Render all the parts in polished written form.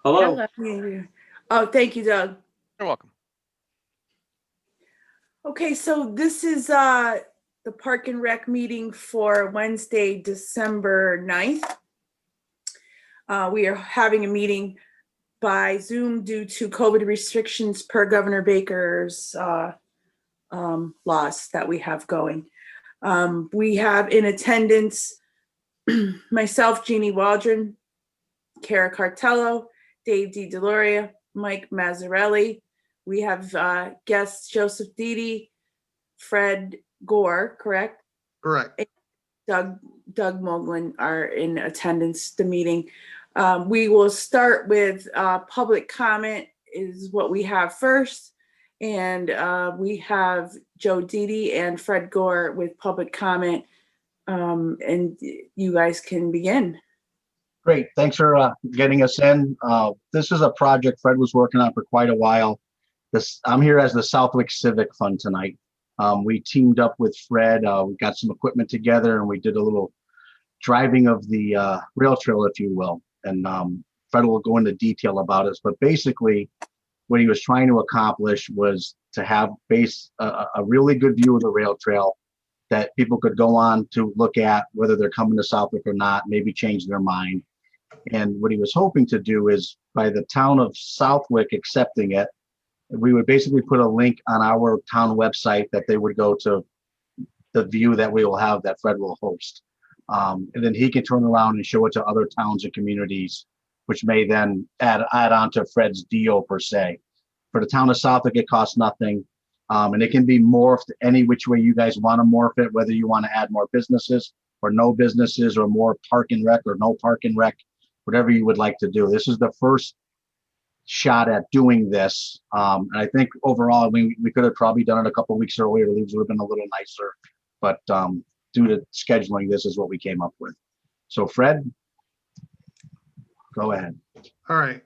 Hello. Hello. Oh, thank you, Doug. You're welcome. Okay, so this is the Park and Rec meeting for Wednesday, December 9th. We are having a meeting by Zoom due to COVID restrictions per Governor Baker's laws that we have going. We have in attendance myself, Jeannie Waldron, Kara Cartello, Dave DiDeloria, Mike Mazzarelli. We have guests Joseph Didi, Fred Gore, correct? Correct. Doug Moglin are in attendance the meeting. We will start with public comment is what we have first. And we have Joe Didi and Fred Gore with public comment. And you guys can begin. Great. Thanks for getting us in. This is a project Fred was working on for quite a while. I'm here as the Southwick Civic Fund tonight. We teamed up with Fred. We got some equipment together and we did a little driving of the rail trail, if you will. And Fred will go into detail about it. But basically, what he was trying to accomplish was to have a really good view of the rail trail that people could go on to look at whether they're coming to Southwick or not, maybe change their mind. And what he was hoping to do is by the town of Southwick accepting it, we would basically put a link on our town website that they would go to the view that we will have that Fred will host. And then he can turn around and show it to other towns and communities, which may then add on to Fred's deal per se. For the town of Southwick, it costs nothing. And it can be morphed any which way you guys want to morph it, whether you want to add more businesses or no businesses or more park and rec or no park and rec, whatever you would like to do. This is the first shot at doing this. And I think overall, we could have probably done it a couple of weeks earlier. These would have been a little nicer, but due to scheduling, this is what we came up with. So Fred, go ahead. All right.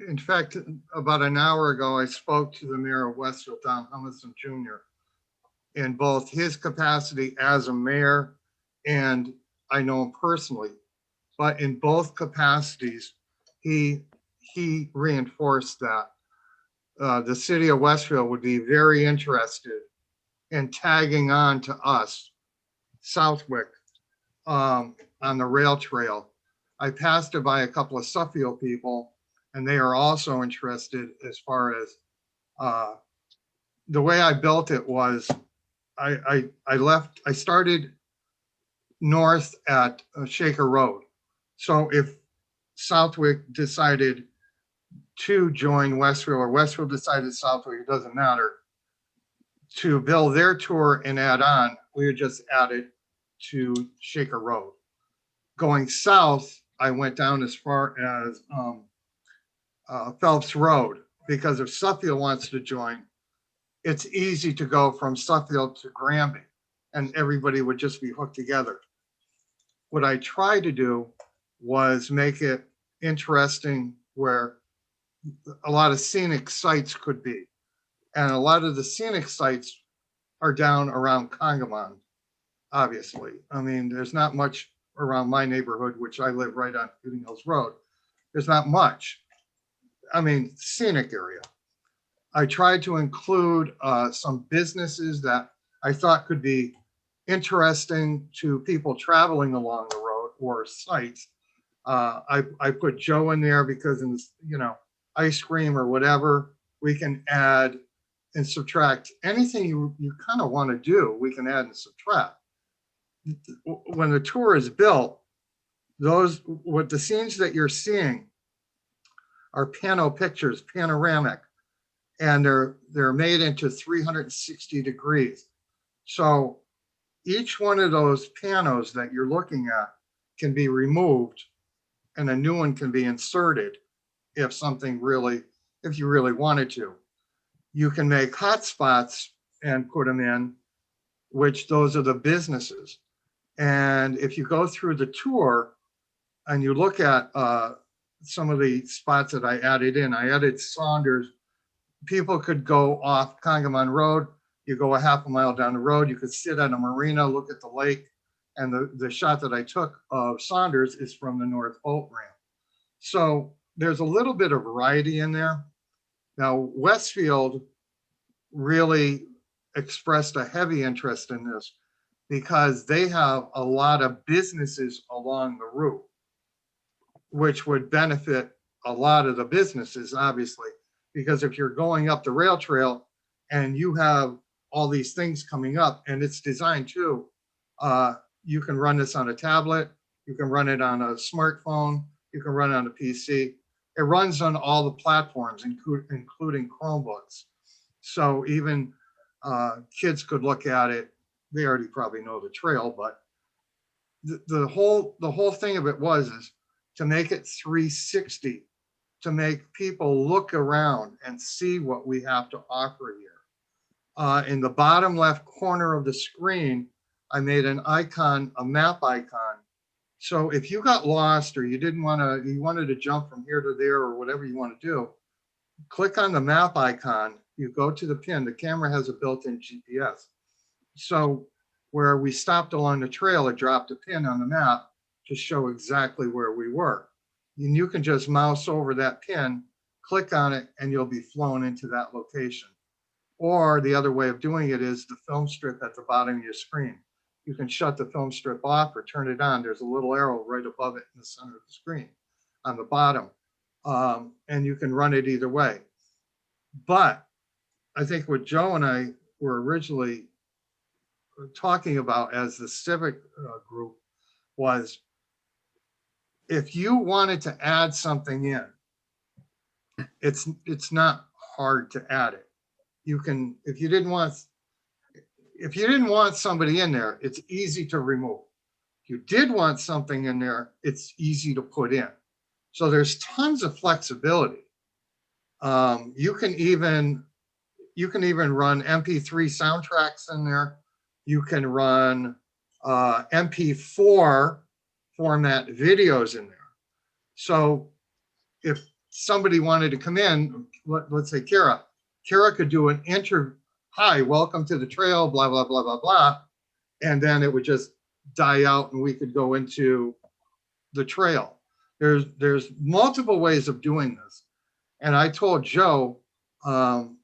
In fact, about an hour ago, I spoke to the mayor of Westfield, Tom Humison Jr. in both his capacity as a mayor, and I know him personally, but in both capacities, he reinforced that the city of Westfield would be very interested in tagging on to us, Southwick, on the rail trail. I passed it by a couple of Suffield people, and they are also interested as far as the way I built it was I started north at Shaker Road. So if Southwick decided to join Westfield or Westfield decided Southwick, it doesn't matter, to build their tour and add on, we would just add it to Shaker Road. Going south, I went down as far as Phelps Road, because if Suffield wants to join, it's easy to go from Suffield to Granby and everybody would just be hooked together. What I tried to do was make it interesting where a lot of scenic sites could be. And a lot of the scenic sites are down around Congamon, obviously. I mean, there's not much around my neighborhood, which I live right on Shooting Hills Road. There's not much. I mean, scenic area. I tried to include some businesses that I thought could be interesting to people traveling along the road or sites. I put Joe in there because in this, ice cream or whatever, we can add and subtract anything you kind of want to do, we can add and subtract. When the tour is built, what the scenes that you're seeing are pictures, panoramic, and they're made into 360 degrees. So each one of those panos that you're looking at can be removed and a new one can be inserted if you really wanted to. You can make hotspots and put them in, which those are the businesses. And if you go through the tour and you look at some of the spots that I added in, I added Saunders. People could go off Congamon Road. You go a half a mile down the road, you could sit at a marina, look at the lake. And the shot that I took of Saunders is from the North Boat Ramp. So there's a little bit of variety in there. Now, Westfield really expressed a heavy interest in this because they have a lot of businesses along the route, which would benefit a lot of the businesses, obviously, because if you're going up the rail trail and you have all these things coming up, and it's designed to, you can run this on a tablet, you can run it on a smartphone, you can run it on a PC. It runs on all the platforms, including Chromebooks. So even kids could look at it. They already probably know the trail, but the whole thing of it is to make it 360, to make people look around and see what we have to offer here. In the bottom left corner of the screen, I made an icon, a map icon. So if you got lost or you wanted to jump from here to there or whatever you want to do, click on the map icon, you go to the pin, the camera has a built-in GPS. So where we stopped along the trail, it dropped a pin on the map to show exactly where we were. And you can just mouse over that pin, click on it, and you'll be flown into that location. Or the other way of doing it is the film strip at the bottom of your screen. You can shut the film strip off or turn it on. There's a little arrow right above it in the center of the screen on the bottom. And you can run it either way. But I think what Joe and I were originally talking about as the civic group was, if you wanted to add something in, it's not hard to add it. You can, if you didn't want somebody in there, it's easy to remove. If you did want something in there, it's easy to put in. So there's tons of flexibility. You can even run MP3 soundtracks in there. You can run MP4 format videos in there. So if somebody wanted to come in, let's say Kara could do an interview. Hi, welcome to the trail, blah, blah, blah, blah, blah. And then it would just die out and we could go into the trail. There's multiple ways of doing this. And I told Joe, I'm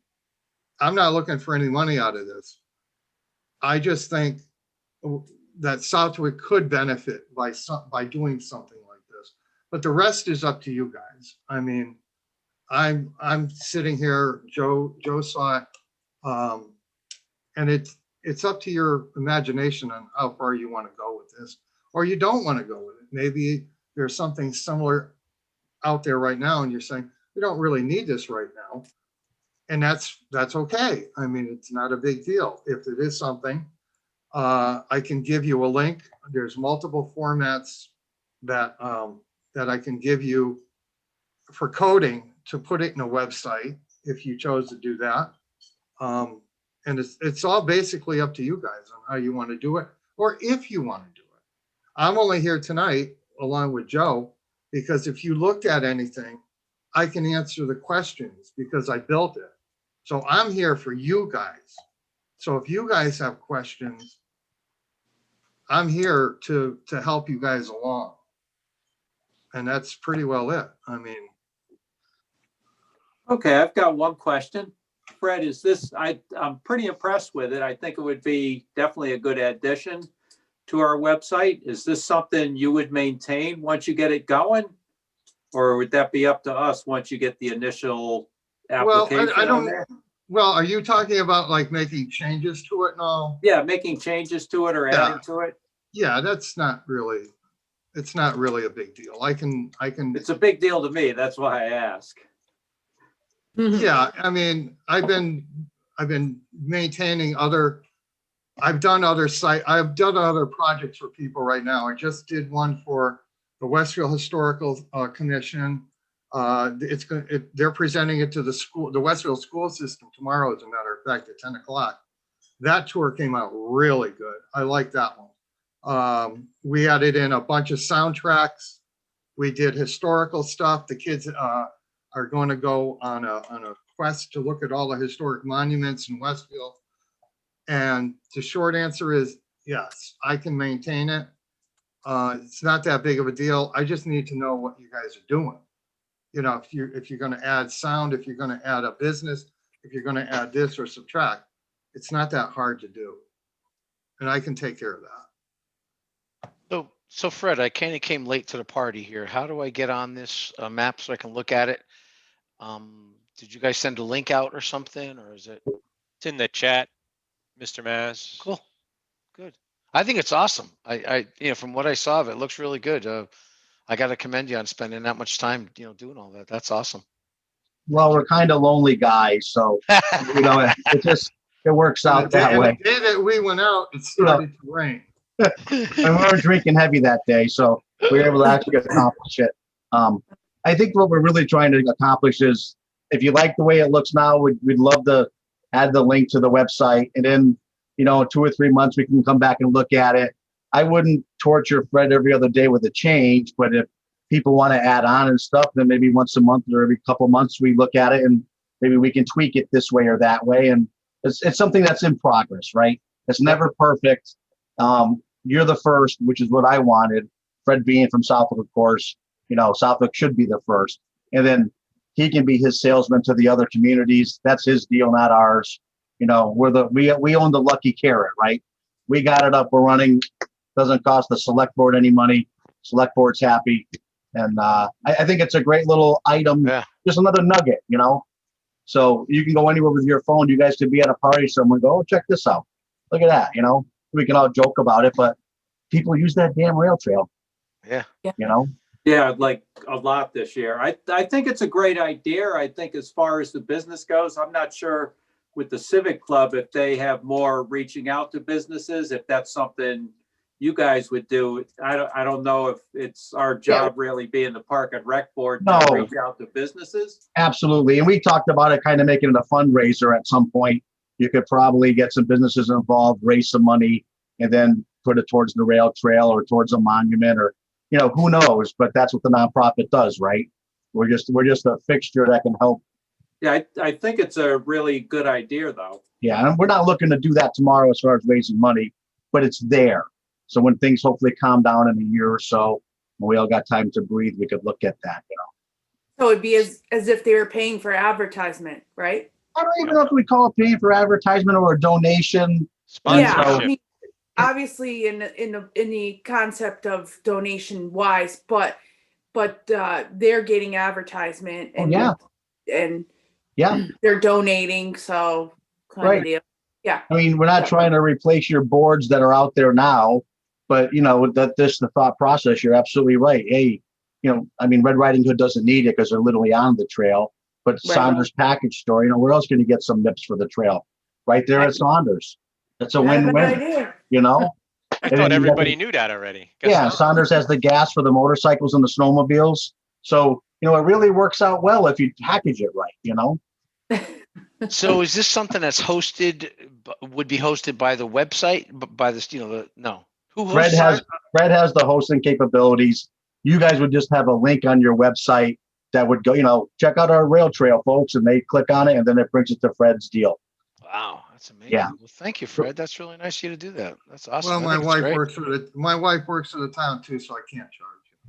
not looking for any money out of this. I just think that Southwick could benefit by doing something like this. But the rest is up to you guys. I mean, I'm sitting here, Joe saw it. And it's up to your imagination on how far you want to go with this, or you don't want to go with it. Maybe there's something similar out there right now and you're saying, we don't really need this right now. And that's okay. I mean, it's not a big deal. If it is something, I can give you a link. There's multiple formats that I can give you for coding to put it in a website if you chose to do that. And it's all basically up to you guys on how you want to do it, or if you want to do it. I'm only here tonight along with Joe, because if you looked at anything, I can answer the questions because I built it. So I'm here for you guys. So if you guys have questions, I'm here to help you guys along. And that's pretty well it. I mean. Okay, I've got one question. Fred, is this, I'm pretty impressed with it. I think it would be definitely a good addition to our website. Is this something you would maintain once you get it going? Or would that be up to us once you get the initial application I don't, on there? well, are you talking about like making changes to it now? Yeah, making changes to it or adding to it. Yeah, it's not really a big deal. I can. It's a big deal to me. That's why I ask. Yeah, I mean, I've been maintaining I've done other projects for people right now. I just did one for the Westfield Historical Commission. They're presenting it to the Westfield school system tomorrow, as a matter of fact, at 10 o'clock. That tour came out really good. I like that one. We added in a bunch of soundtracks. We did historical stuff. The kids are going to go on a quest to look at all the historic monuments in Westfield. And the short answer is yes, I can maintain it. It's not that big of a deal. I just need to know what you guys are doing. You know, if you're gonna add sound, if you're gonna add a business, if you're gonna add this or subtract, it's not that hard to do. And I can take care of that. So Fred, I kind of came late to the party here. How do I get on this map so I can look at it? Did you guys send a link out or something, or is it It's in the chat, Mr. Maz. cool? Good. I think it's awesome. From what I saw of it, it looks really good. I got to commend you on spending that much time, doing all that. That's awesome. Well, we're kind of lonely guys, so, it works out that way. The day that we went out, it started to rain. And we were drinking heavy that day, so we were able to actually accomplish it. I think what we're really trying to accomplish is, if you like the way it looks now, we'd love to add the link to the website, and then, 2 or 3 months, we can come back and look at it. I wouldn't torture Fred every other day with a change, but if people want to add on and stuff, then maybe once a month or every couple months, we look at it and maybe we can tweak it this way or that way. And it's something that's in progress, right? It's never perfect. You're the first, which is what I wanted. Fred being from Southwick, of course, Southwick should be the first. And then he can be his salesman to the other communities. That's his deal, not ours. We own the lucky carrot, right? We got it up, we're running. Doesn't cost the select board any money. Select board's happy. And I think it's a great little item, Yeah. just another nugget, So you can go anywhere with your phone. You guys could be at a party somewhere, go, oh, check this out. Look at that, We can all joke about it, but people use that damn rail trail. Yeah. Yeah, like a lot this year. I think it's a great idea. I think as far as the business goes, I'm not sure with the Civic Club if they have more reaching out to businesses, if that's something you guys would do. I don't know if it's our job really being the Park and Rec Board to No. reach out to businesses. Absolutely. And we talked about it, kind of making it a fundraiser at some point. You could probably get some businesses involved, raise some money, and then put it towards the rail trail or towards a monument, or, who knows, but that's what the nonprofit does, right? We're just a fixture that can help. Yeah, I think it's a really good idea though. Yeah. And we're not looking to do that tomorrow as far as raising money, but it's there. So when things hopefully calm down in a year or so, when we all got time to breathe, we could look at that, So it'd be as if they were paying for advertisement, right? I don't even know if we call it paying for advertisement or a donation. Yeah, Sponsorship. I mean, obviously in the concept of donation wise, but they're getting advertisement and yeah. and Yeah. they're donating, so kind Right. of deal. Yeah. I mean, we're not trying to replace your boards that are out there now, but the thought process, you're absolutely right. Hey, Red Riding Hood doesn't need it because they're literally on the trail, but Right. Saunders Package Store, where else can you get some nips for the trail? Right there at Saunders. That's a Not a bad win-win, idea. I thought everybody knew that already. Guess Yeah, not. Saunders has the gas for the motorcycles and the snowmobiles. So, it really works out well if you package it right, So is this something that's would be hosted by the website, by this, no? Who Fred hosts? Fred has the hosting capabilities. You guys would just have a link on your website that would go, check out our rail trail, folks, and they click on it, and then it brings it to Fred's deal. Wow, that's amazing. Yeah. Well, thank you, Fred. That's really nice of you to do that. That's awesome. Well, I my think it's wife great. works for the town too, so I can't charge you.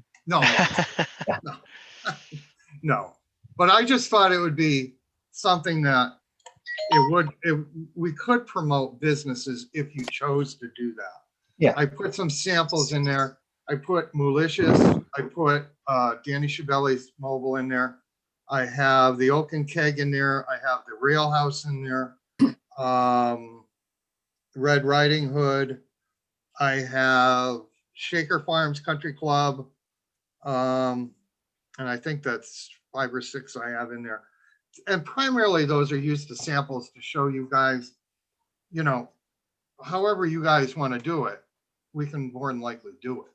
No. But I just thought it would be something that we could promote businesses if you chose to do that. Yeah. I put some samples in there. I put Malicious, I put Danny Shabelli's mobile in there. I have the Oak and Keg in there. I have the Rail House in there. Red Riding Hood. I have Shaker Farms Country Club. And I think that's 5 or 6 I have in there. And primarily those are used as samples to show you guys, however you guys want to do it, we can more than likely do it.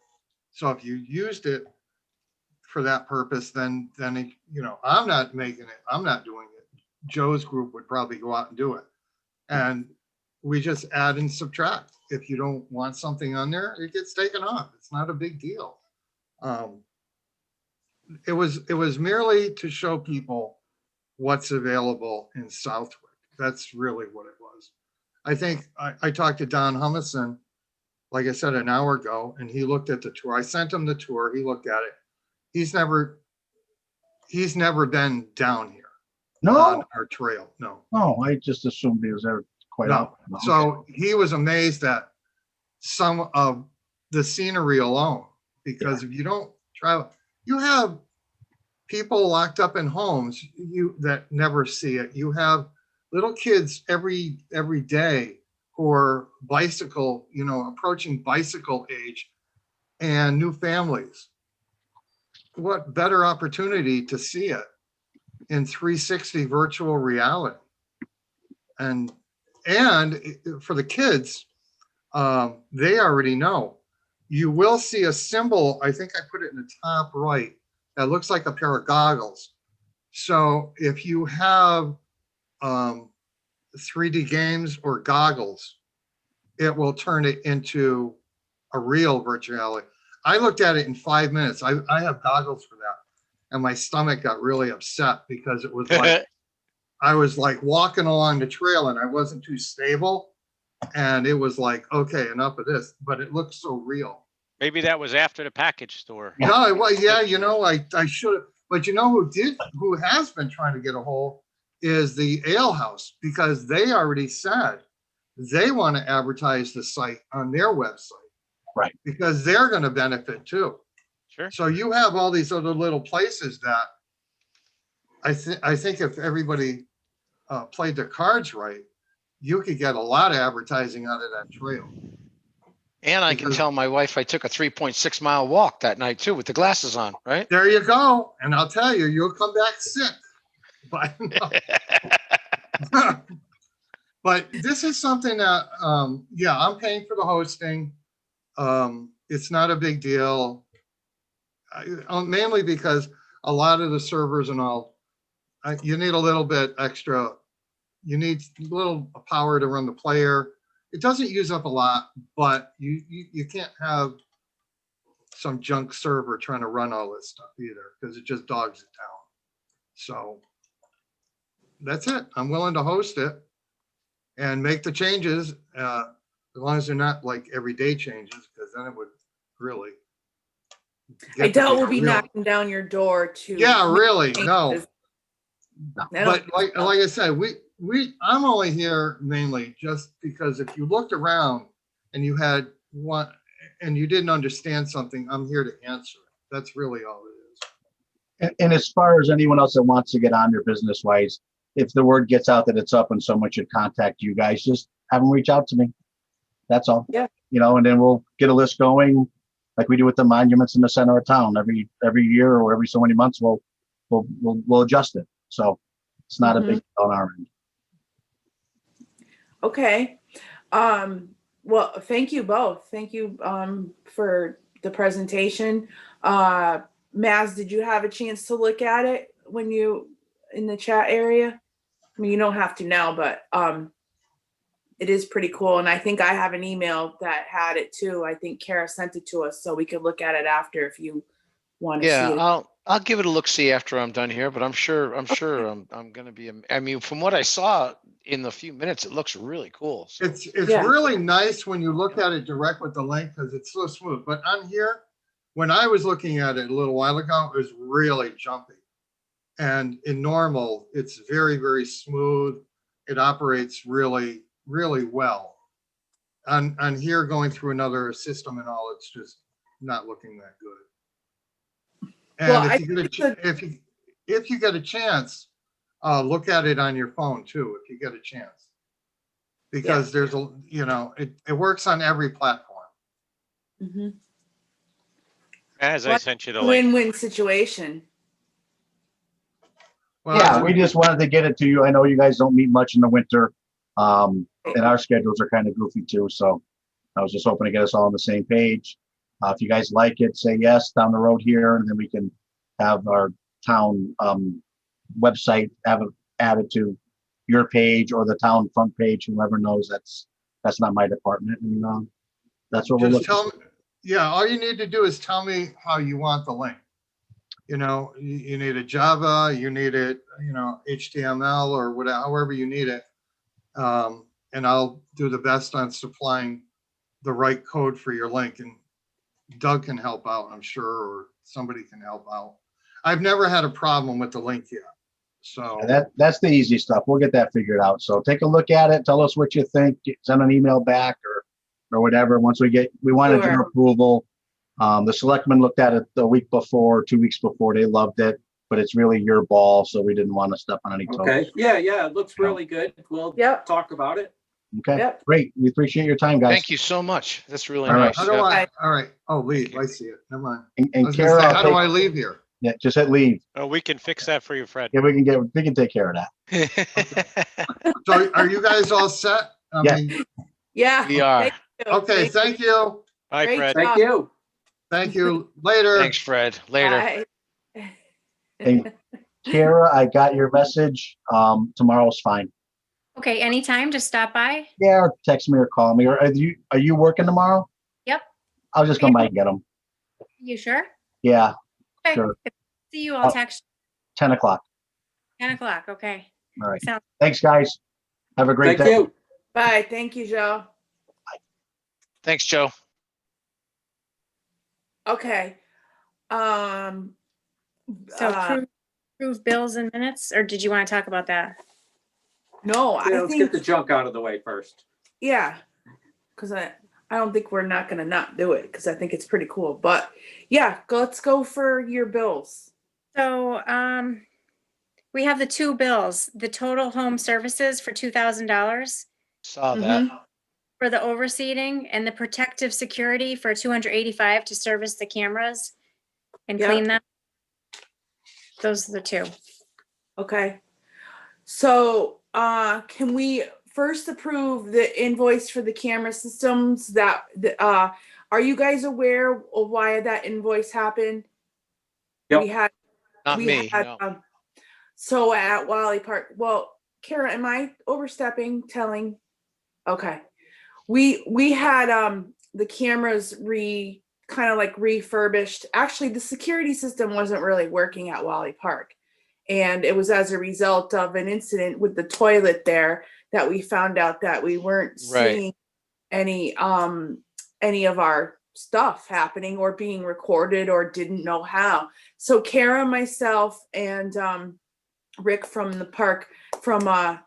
So if you used it for that purpose, then I'm not making it, I'm not doing it. Joe's group would probably go out and do it. And we just add and subtract. If you don't want something on there, it gets taken off. It's not a big deal. It was merely to show people what's available in Southwick. That's really what it was. I think I talked to Don Humison, like I said, an hour ago, and he looked at the tour. I sent him the tour. He looked at it. he's never been down here No, on our trail, no. no, I just assumed he was there quite No. often. So he was amazed at some of the scenery alone, because if you don't travel, you have people locked up in homes that never see it. You have little kids every day who are approaching bicycle age, and new families. What better opportunity to see it in 360 virtual reality? And for the kids, they already know. You will see a symbol, I think I put it in the top right, that looks like a pair of goggles. So if you have 3D games or goggles, it will turn it into a real virtual reality. I looked at it in 5 minutes. I have goggles for that. And my stomach got really upset because it was like, I was like walking along the trail and I wasn't too stable. And it was like, okay, enough of this, but it looked so real. Maybe that was after the package store. No, well, yeah, I should have, but who has been trying to get a hold is the Ale House, because they already said they want to advertise the site on their website. Right. Because they're going to benefit too. Sure. So you have all these other little places that I think if everybody played their cards right, you could get a lot of advertising out of that trail. And I can Because- tell my wife I took a 3.6 mile walk that night too with the glasses on, right? There you go. And I'll tell you, you'll come back sick. But this is something that, yeah, I'm paying for the hosting. It's not a big deal. Mainly because a lot of the servers and all, you need a little bit extra. You need a little power to run the player. It doesn't use up a lot, but you can't have some junk server trying to run all this stuff either, because it just dogs it down. So that's it. I'm willing to host it and make the changes, as long as they're not like everyday changes, because then it would really. I get to doubt we'll be real- knocking down your door to. Yeah, make really, no. changes. I don't But think like so. I said, I'm only here mainly just because if you looked around and you had one and you didn't understand something, I'm here to answer it. That's really all it is. And as far as anyone else that wants to get on there business wise, if the word gets out that it's up and someone should contact you guys, just have them reach out to me. That's all. Yeah. And then we'll get a list going like we do with the monuments in the center of town. Every year or every so many months, we'll adjust it. So it's not a big deal on our end. Okay. Well, thank you both. Thank you for the presentation. Maz, did you have a chance to look at it when you in the chat area? I mean, you don't have to now, but it is pretty cool. And I think I have an email that had it too. I think Kara sent it to us so we could look at it after if you want to see it. Yeah, I'll give it a look see after I'm done here, but I'm sure I'm gonna be. I mean, from what I saw in the few minutes, it looks really cool. So. It's Yeah. really nice when you look at it direct with the link because it's so smooth. But on here, when I was looking at it a little while ago, it was really jumpy. And in normal, it's very, very smooth. It operates really, really well. On here, going through another system and all, it's just not looking that good. And Well, if you get a chance, look at it on your phone too, if you get a chance. Because there's it works on every platform. Mhm. As I What- sent you the link. Win-win situation. Well, Yeah, we just wanted to get it to you. I know you guys don't meet much in the winter. And our schedules are kind of goofy too. So I was just hoping to get us all on the same page. If you guys like it, say yes down the road here, and then we can have our town website added to your page or the town front page. Whoever knows, that's not my department, and that's what we're just looking. tell me, yeah, all you need to do is tell me how you want the link. You need a Java, you need it, HTML or whatever, however you need it. And I'll do the best on supplying the right code for your link, and Doug can help out, I'm sure, or somebody can help out. I've never had a problem with the link yet. So, That's the easy stuff. We'll get that figured out. So take a look at it. Tell us what you think. Send an email back or whatever. Once we wanted your Sure. approval. The selectmen looked at it the week before, 2 weeks before. They loved it, but it's really your ball. So we didn't want to step on any toes. Okay, yeah, it looks really good. We'll Yep. talk about it. Okay, Yep. great. We appreciate your time, guys. Thank you so much. That's really All right. nice. how do Yeah. I, all right, oh, leave, I see it, never mind. I And was gonna Kara, say, I'll how do take- I leave here? yeah, just hit leave. Oh, we can fix that for you, Fred. Yeah, we can take care of that. So are you guys all set? I Yeah. mean, Yeah. We are. Thank you. okay, thank you, Bye, Great Fred. Thank you. thank you, later. Thanks, Fred. Later. Bye. And Kara, I got your message. Tomorrow's fine. Okay, anytime to stop by? Yeah, or text me or call me. Or are you working tomorrow? Yep. I'll just come by and get them. You sure? Yeah, Okay. Sure. If I see you, I'll Oh. text 10 o'clock. 10 o'clock. Okay. All right. Sounds Thanks, guys. Have a great Thank day. you. Bye. Thank you, Joe. Thanks, Joe. Okay. so uh, approve bills and minutes, or did you want to talk about that? no, Yeah, I let's think, get the junk out of the way first. yeah, because I don't think we're not gonna not do it because I think it's pretty cool. But yeah, let's go for your bills. So we have the two bills, the total home services for $2,000 Saw that. Mhm. for the overseeding and the protective security for $285 to service the cameras and Yep. clean them. Those are the two. Okay. So can we first approve the invoice for the camera systems that are you guys aware of why that invoice happened? Yep. We had Not we me. had, No. so at Wally Park, well, Kara, am I overstepping, telling? Okay. We had the cameras kind of like refurbished. Actually, the security system wasn't really working at Wally Park. And it was as a result of an incident with the toilet there that we found out that we weren't Right. seeing any of our stuff happening or being recorded or didn't know how. So Kara, myself, and Rick from the park from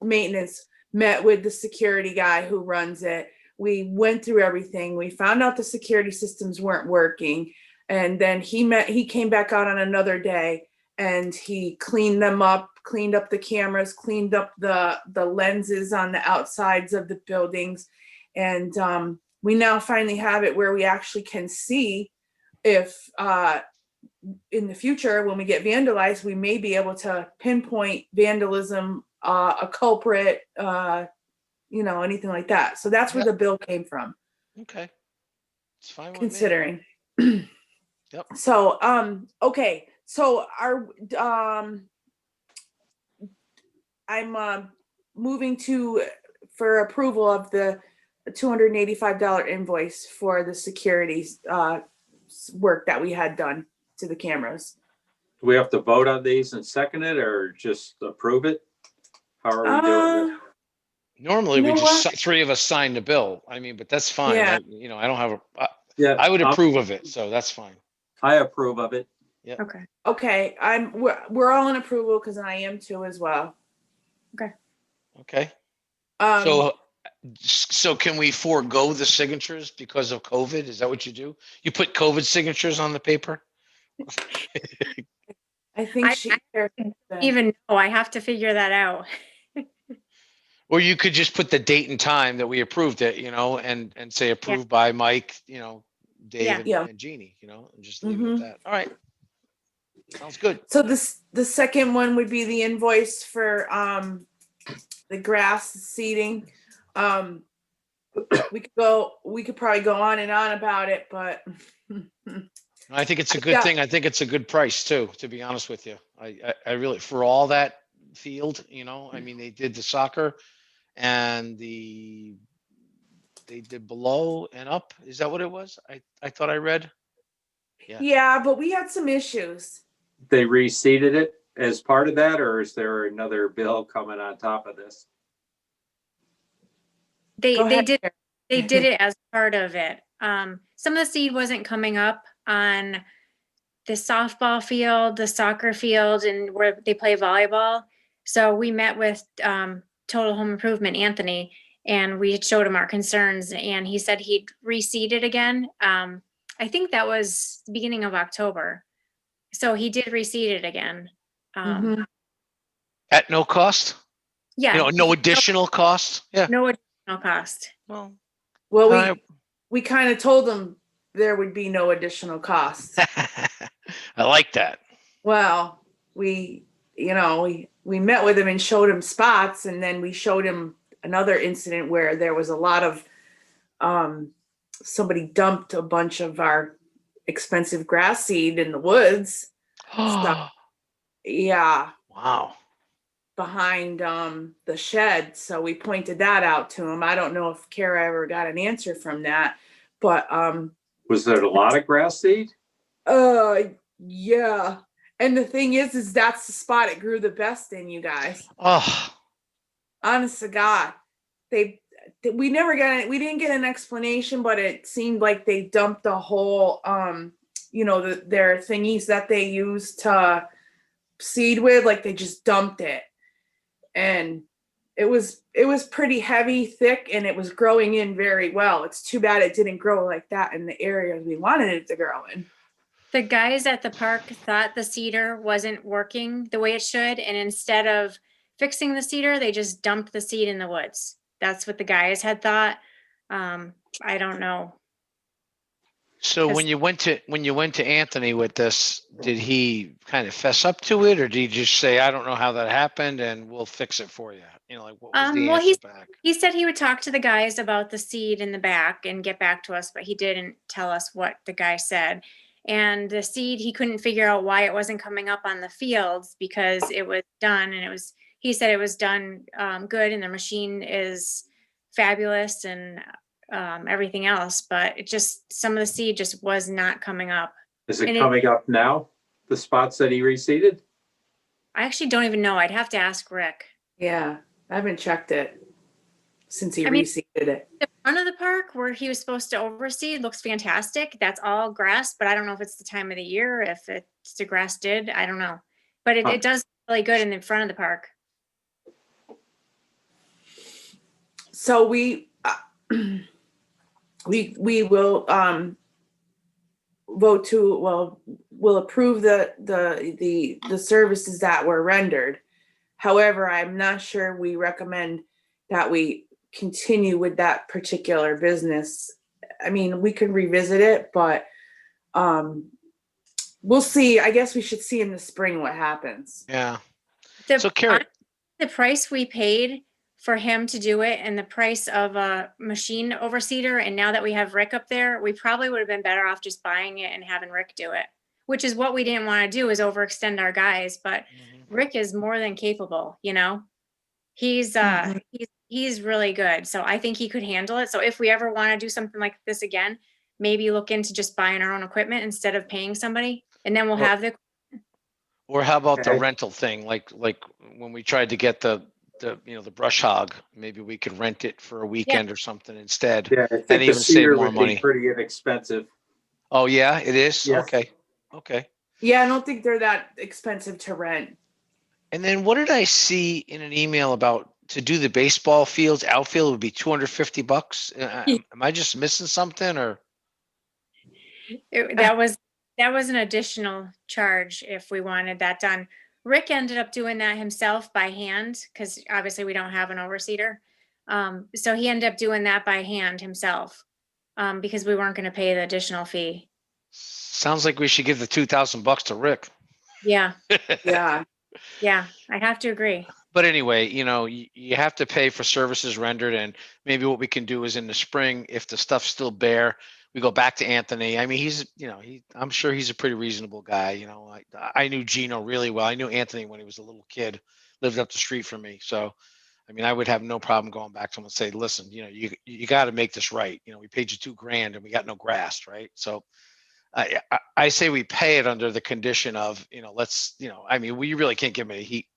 maintenance met with the security guy who runs it. We went through everything. We found out the security systems weren't working. And then he came back out on another day and he cleaned them up, cleaned up the cameras, cleaned up the lenses on the outsides of the buildings. And we now finally have it where we actually can see if in the future, when we get vandalized, we may be able to pinpoint vandalism, a culprit, anything like that. So that's where the bill came from, Okay. It's fine with me. considering. Yep. So, okay, so I'm moving for approval of the $285 invoice for the security work that we had done to the cameras. Do we have to vote on these and second it or just approve it? How are we doing this? Normally, You we know just, what? three of us sign the bill. I mean, but that's fine. Yeah. I don't have Yeah, I would approve of it, so that's fine. I approve of it. Okay. Okay, we're all in approval because I am too as well. Okay. Um, So can we forego the signatures because of COVID? Is that what you do? You put COVID signatures on the paper? I think I Even though I have to figure that out. Or you could just put the date and time that we approved it, and say approved by Mike, Dave Yeah. and Jeannie, and just leave it Mhm. at that. All right. Sounds good. So the second one would be the invoice for the grass seeding. We could probably go on and on about it, but I think it's a good Yeah. thing. I think it's a good price too, to be honest with you. I really, for all that field, I mean, they did the soccer and they did below and up. Is that what it was? I thought I read. yeah, but we had some issues. They reseeded it as part of that, or is there another bill coming on top of this? They Go ahead, did Karen. they did it as part of it. Some of the seed wasn't coming up on the softball field, the soccer field, and where they play volleyball. So we met with Total Home Improvement, Anthony, and we showed him our concerns, and he said he'd reseed it again. I think that was the beginning of October. So he did reseed it again. Mhm. At no cost? Yeah. You know, no additional cost? Yeah. No additional cost. Well, Well, I- we kind of told them there would be no additional cost. I like that. Well, we met with him and showed him spots, and then we showed him another incident where there was a lot of somebody dumped a bunch of our expensive grass seed in the woods. Yeah, Wow. behind the shed. So we pointed that out to him. I don't know if Kara ever got an answer from that, but Was there a lot of grass seed? yeah. And the thing is that's the spot it grew the best in, you guys. Oh, Honest to God, we didn't get an explanation, but it seemed like they dumped the whole their thingies that they use to seed with, like they just dumped it, and it was pretty heavy, thick, and it was growing in very well. It's too bad it didn't grow like that in the areas we wanted it to grow in. The guys at the park thought the seeder wasn't working the way it should, and instead of fixing the seeder, they just dumped the seed in the woods. That's what the guys had thought. I don't know. so Yes. when you went to Anthony with this, did he kind of fess up to it, or did he just say, "I don't know how that happened, and we'll fix it for you"? You know, like what was the Well, answer back? he said he would talk to the guys about the seed in the back and get back to us, but he didn't tell us what the guy said. And the seed, he couldn't figure out why it wasn't coming up on the fields because it was done, and he said it was done good, and the machine is fabulous and everything else, but some of the seed just was not coming up. Is it And coming up now? The spots that he reseeded? I actually don't even know. I'd have to ask Rick. Yeah, I haven't checked it since he I mean- reseeded it. The front of the park where he was supposed to overseed looks fantastic. That's all grass, but I don't know if it's the time of the year, if it's the grass did, I don't know. But Huh. it does look really good in the front of the park. So we will vote to, well, we'll approve the services that were rendered. However, I'm not sure we recommend that we continue with that particular business. I mean, we could revisit it, but we'll see. I guess we should see in the spring what happens. Yeah. The- So Karen, The price we paid for him to do it and the price of a machine overseeder, and now that we have Rick up there, we probably would have been better off just buying it and having Rick do it, which is what we didn't want to do, is overextend our guys, but Rick is more than capable, you know? He's Mhm. he's really good. So I think he could handle it. So if we ever want to do something like this again, maybe look into just buying our own equipment instead of paying somebody, and then we'll Well- have the or how about the Okay. rental thing? Like when we tried to get the brush hog, maybe we could rent it for a weekend or something instead. Yeah, I think And the even save cedar more would money. be pretty inexpensive. Oh, yeah, it is? Yes. Okay. Okay. Yeah, I don't think they're that expensive to rent. And then what did I see in an email about to do the baseball fields, outfield would be $250? Am I just missing something or? that was an additional charge if we wanted that done. Rick ended up doing that himself by hand because obviously we don't have an overseeder. So he ended up doing that by hand himself because we weren't going to pay the additional fee. Sounds like we should give the $2,000 to Rick. Yeah, Yeah. yeah, I have to agree. But anyway, you have to pay for services rendered, and maybe what we can do is in the spring, if the stuff's still bare, we go back to Anthony. I mean, I'm sure he's a pretty reasonable guy. I knew Gino really well. I knew Anthony when he was a little kid, lived up the street from me. So, I mean, I would have no problem going back to him and say, listen, you got to make this right. We paid you $2,000 and we got no grass, right? So I say we pay it under the condition of, I mean, we really can't give him he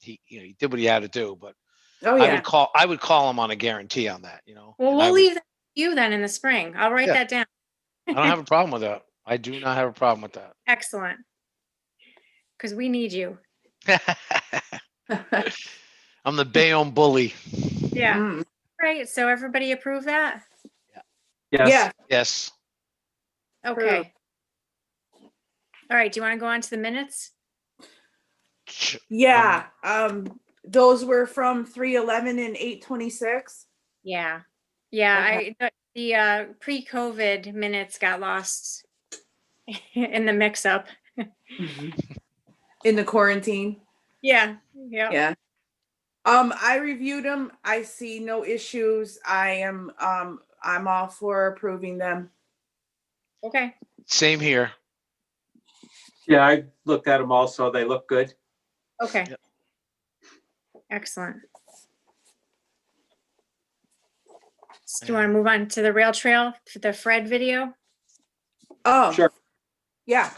did what he had to do, but Oh, yeah. I would call him on a guarantee on that, Well, and we'll leave that to you then in the spring. I'll write Yeah. that down. I don't have a problem with that. I do not have a problem with that. Excellent. because we need you. I'm the Bayonne bully. Yeah, Mm, right. So everybody approve that? Yes. Yeah, Yes. Okay. All right, do you want to go on to the minutes? yeah. Those were from 3/11 and 8/26. Yeah. Yeah, Okay. the pre-COVID minutes got lost in the mix-up. In the quarantine. Yeah, yeah. Yeah. I reviewed them. I see no issues. I'm all for approving them. Okay, Same here. Yeah, I looked at them also. They look good. okay. Yep. Excellent. So do you want to move on to the rail trail for the Fred video? Oh. Sure. Yeah.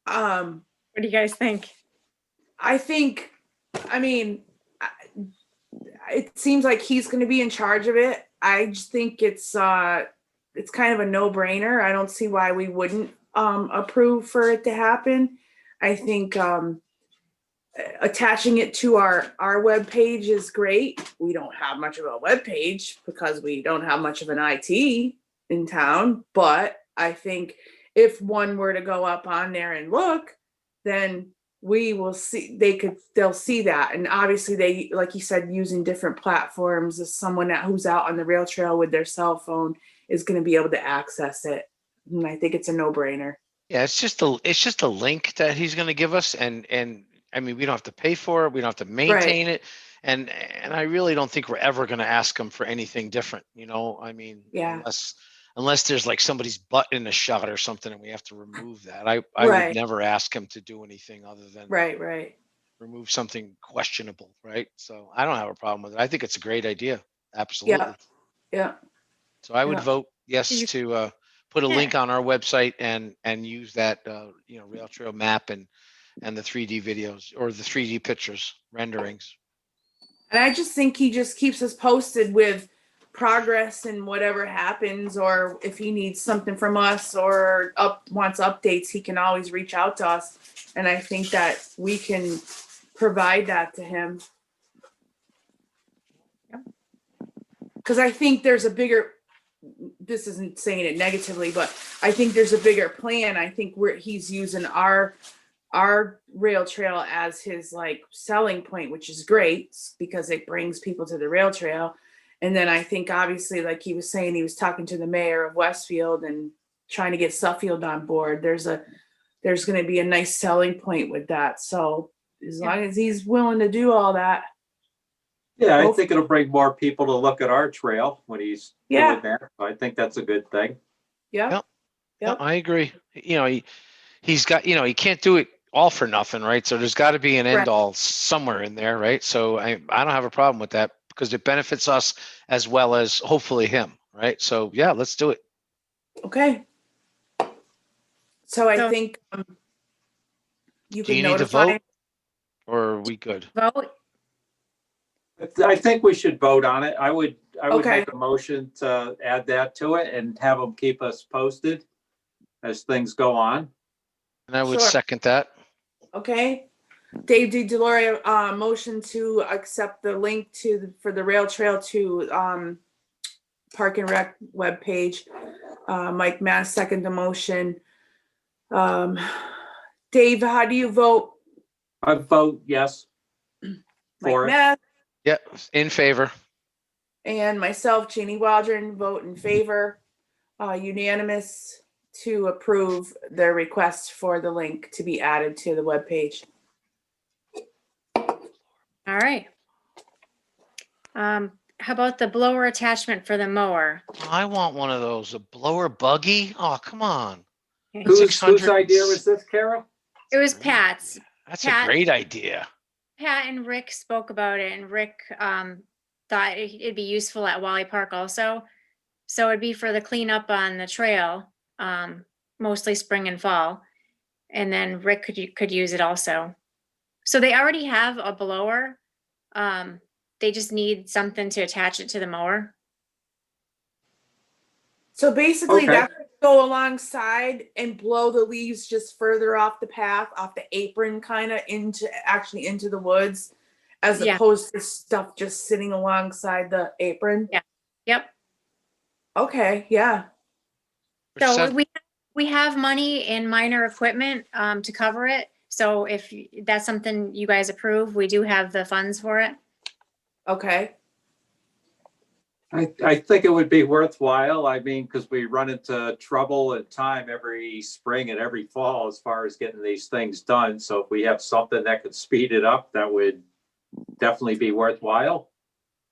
What do you guys think? I think, I mean, it seems like he's going to be in charge of it. I just think it's kind of a no-brainer. I don't see why we wouldn't approve for it to happen. I think attaching it to our webpage is great. We don't have much of a webpage because we don't have much of an IT in town, but I think if one were to go up on there and look, then we will see, they'll see that. And obviously they, like you said, using different platforms, as someone who's out on the rail trail with their cell phone is going to be able to access it. And I think it's a no-brainer. Yeah, it's just a link that he's going to give us, and I mean, we don't have to pay for it, we don't have to maintain it, and I really don't think we're ever going to ask him for anything different. You know, I mean, Yeah. unless there's like somebody's butt in a shot or something, and we have to remove that. I Right. would never ask him to do anything other than Right. remove something questionable, right? So I don't have a problem with it. I think it's a great idea. Absolutely. Yeah. So I would Yeah. vote yes You- to put a Yeah. link on our website and use that rail trail map and the 3D videos or the 3D pictures renderings. And I just think he just keeps us posted with progress and whatever happens, or if he needs something from us or wants updates, he can always reach out to us. And I think that we can provide that to him. Because I think there's a bigger, this isn't saying it negatively, but I think there's a bigger plan. I think he's using our rail trail as his like selling point, which is great because it brings people to the rail trail. And then I think obviously, like he was saying, he was talking to the mayor of Westfield and trying to get Suffield on board. There's going to be a nice selling point with that. So as long as he's willing to do all that. Yeah, I Well- think it'll bring more people to look at our trail when he's Yeah. doing that. I think that's a good thing. Yeah. Yep. No, Yep. I agree. You know, he's got, he can't do it all for nothing, right? So there's got to be an end Right. all somewhere in there, right? So I don't have a problem with that because it benefits us as well as hopefully him, right? So yeah, let's do it. Okay. So I So- think you Do can you need to notify. vote? Or are we good? Vote? I think we should vote on it. I would Okay. make a motion to add that to it and have them keep us posted as things go on. And I would Sure. second that. Okay. Dave DeLoria, motion to accept the link for the rail trail to Park and Rec webpage. Mike Mass second the motion. Dave, how do you vote? I vote yes. Mike For it. Mass Yeah, in favor. and myself, Jeannie Waldron, vote in favor. Unanimous to approve the request for the link to be added to the webpage. All right. How about the blower attachment for the mower? I want one of those, a blower buggy. Oh, come on. Whose 600 idea was this, Carol? It was Pat's. That's Pat. a great idea. Pat and Rick spoke about it, and Rick thought it'd be useful at Wally Park also. So it'd be for the cleanup on the trail, mostly spring and fall. And then Rick could use it also. So they already have a blower. They just need something to attach it to the mower. So basically, Okay. that's what go alongside and blow the leaves just further off the path, off the apron, kind of actually into the woods, as Yeah. opposed to stuff just sitting alongside the apron? Yeah. Yep. Okay, yeah. Which So sounds- we have money in minor equipment to cover it. So if that's something you guys approve, we do have the funds for it. Okay. I think it would be worthwhile. I mean, because we run into trouble and time every spring and every fall as far as getting these things done. So if we have something that could speed it up, that would definitely be worthwhile.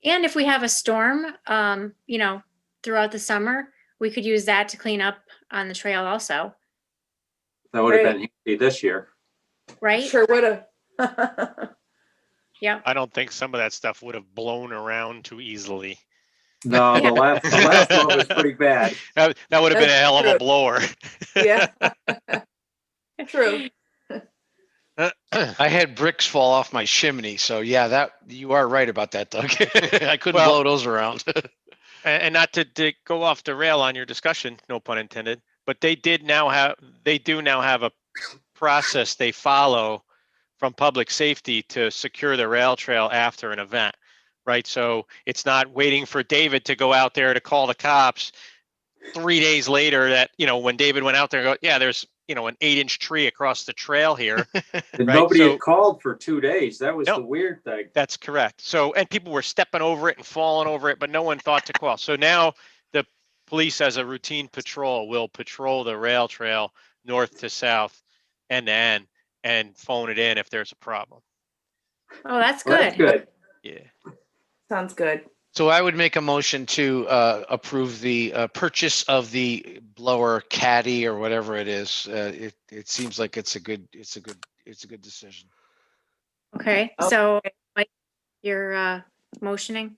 And if we have a storm, throughout the summer, we could use that to clean up on the trail also, That would have Right. been handy this year. right? Sure would have. Yep. I don't think some of that stuff would have blown around too easily. No, the last one was pretty bad. That would have been a hell of a True. blower. Yeah. True. I had bricks fall off my chimney, so yeah, that you are right about that, Doug. I couldn't Well- blow those around. And not to go off the rail on your discussion, no pun intended, but they do now have a process they follow from public safety to secure the rail trail after an event, right? So it's not waiting for David to go out there to call the cops 3 days later that, when David went out there and go, yeah, there's, an 8-inch tree across the trail here. And Right, nobody so- had called for 2 days. That was No. the weird thing. That's correct. So, and people were stepping over it and falling over it, but no one thought to call. So now the police as a routine patrol will patrol the rail trail north to south, end to end, and phone it in if there's a problem. Oh, that's Well, that's good. good. Yeah. Sounds good. So I would make a motion to approve the purchase of the blower caddy or whatever it is. It seems like it's a good decision. Okay, so Mike, you're motioning?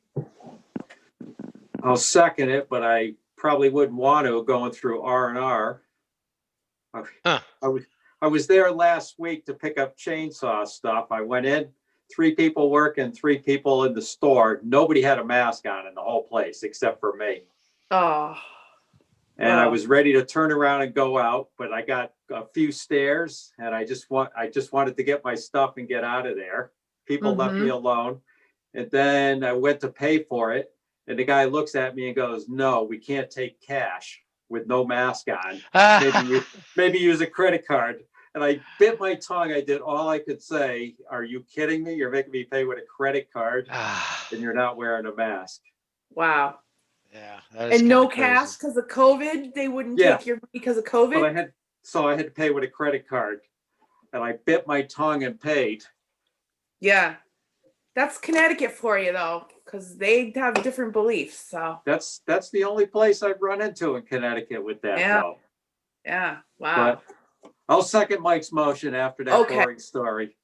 I'll second it, but I probably wouldn't want to going through R&R. Huh. I was there last week to pick up chainsaw stuff. I went in, 3 people working, 3 people in the store. Nobody had a mask on in the whole place except for me. Oh, And I Wow. was ready to turn around and go out, but I got a few stairs and I just wanted to get my stuff and get out of there. People left me alone. And then I went to pay for it. And the guy looks at me and goes, "No, we can't take cash with no mask on. Maybe use a credit card." And I bit my tongue. I did all I could say. "Are you kidding me? You're making me pay with a credit card and you're not wearing a mask." wow. Yeah. that is And no kinda crazy. cash because of COVID? They wouldn't Yeah. take your money because of But COVID? I had to pay with a credit card. And I bit my tongue and paid. Yeah. That's Connecticut for you though, because they have different beliefs. So, That's the only place I've run into in Connecticut with that Yeah. though. yeah. Wow. But I'll second Mike's motion after that Okay. boring story.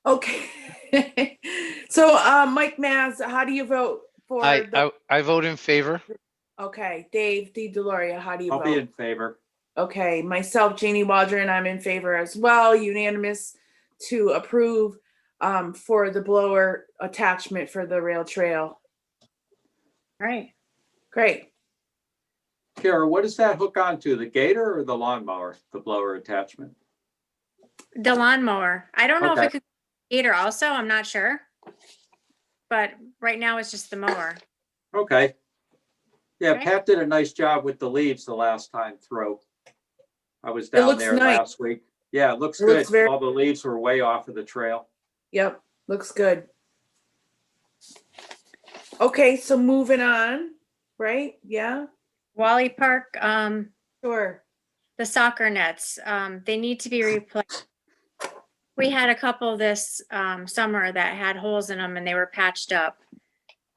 Okay. So, Mike Maz, how do you vote for I vote in favor. Okay, Dave DeLoria, how do you I'll be vote? in favor. Okay, myself, Janie Waldron, I'm in favor as well, unanimous to approve for the blower attachment for the rail trail. All right. Great. Kara, what does that hook onto? The gator or the lawnmower, the blower attachment? The lawnmower. I don't know if Okay. it could gator also, I'm not sure. But right now it's just the mower. Okay. Yeah, Okay. Pat did a nice job with the leaves the last time through. I was It down looks there nice. last week. Yeah, it looks It looks good. very- All the leaves were way off of the trail. Yep, looks good. Okay, so moving on, right? Yeah, Wally Park, sure. the soccer nets, they need to be replaced. We had a couple this summer that had holes in them and they were patched up.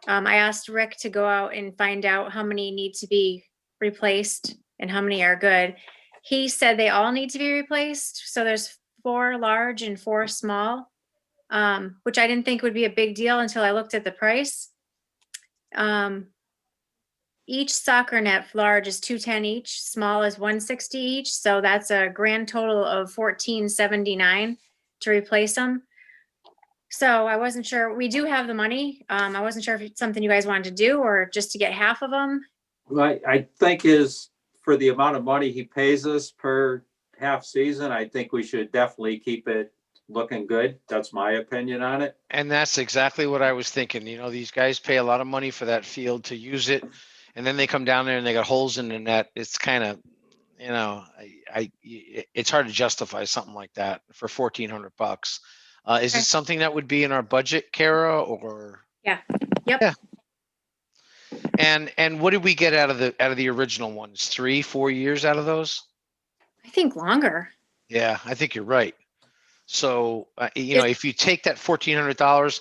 I asked Rick to go out and find out how many need to be replaced and how many are good. He said they all need to be replaced. So there's 4 large and 4 small, which I didn't think would be a big deal until I looked at the price. Each soccer net large is $210 each, small is $160 each. So that's a grand total of $1479 to replace them. So I wasn't sure. We do have the money. I wasn't sure if it's something you guys wanted to do or just to get half of them. I think his for the amount of money he pays us per half season, I think we should definitely keep it looking good. That's my opinion on it. And that's exactly what I was thinking. You know, these guys pay a lot of money for that field to use it. And then they come down there and they got holes in the net. It's kind of, you know, it's hard to justify something like that for $1,400. Is Okay. it something that would be in our budget, Kara, or? Yeah. Yep. Yeah. And what did we get out of the original ones? 3-4 years out of those? I think longer. Yeah, I think you're right. So, you know, if you take that $1,400,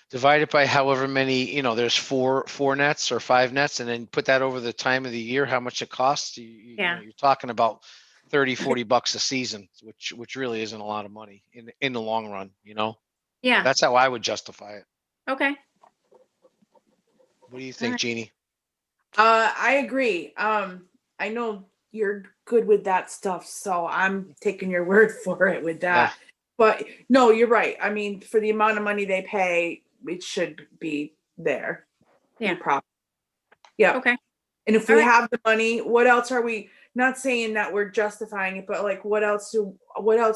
divide it by however many, you know, there's four nets or 5 nets, and then put that over the time of the year, how much it costs, you Yeah. know, you're talking about $30-$40 a season, which really isn't a lot of money in the long run, you know? Yeah. That's how I would justify it. Okay. What do you think, Alright. Jeannie? I agree. I know you're good with that stuff, so I'm taking your word for it with that. But no, you're right. I mean, for the amount of money they pay, it should be there. Yeah. Yeah. Okay. And if we Alright. have the money, what else are we, not saying that we're justifying it, but like, what else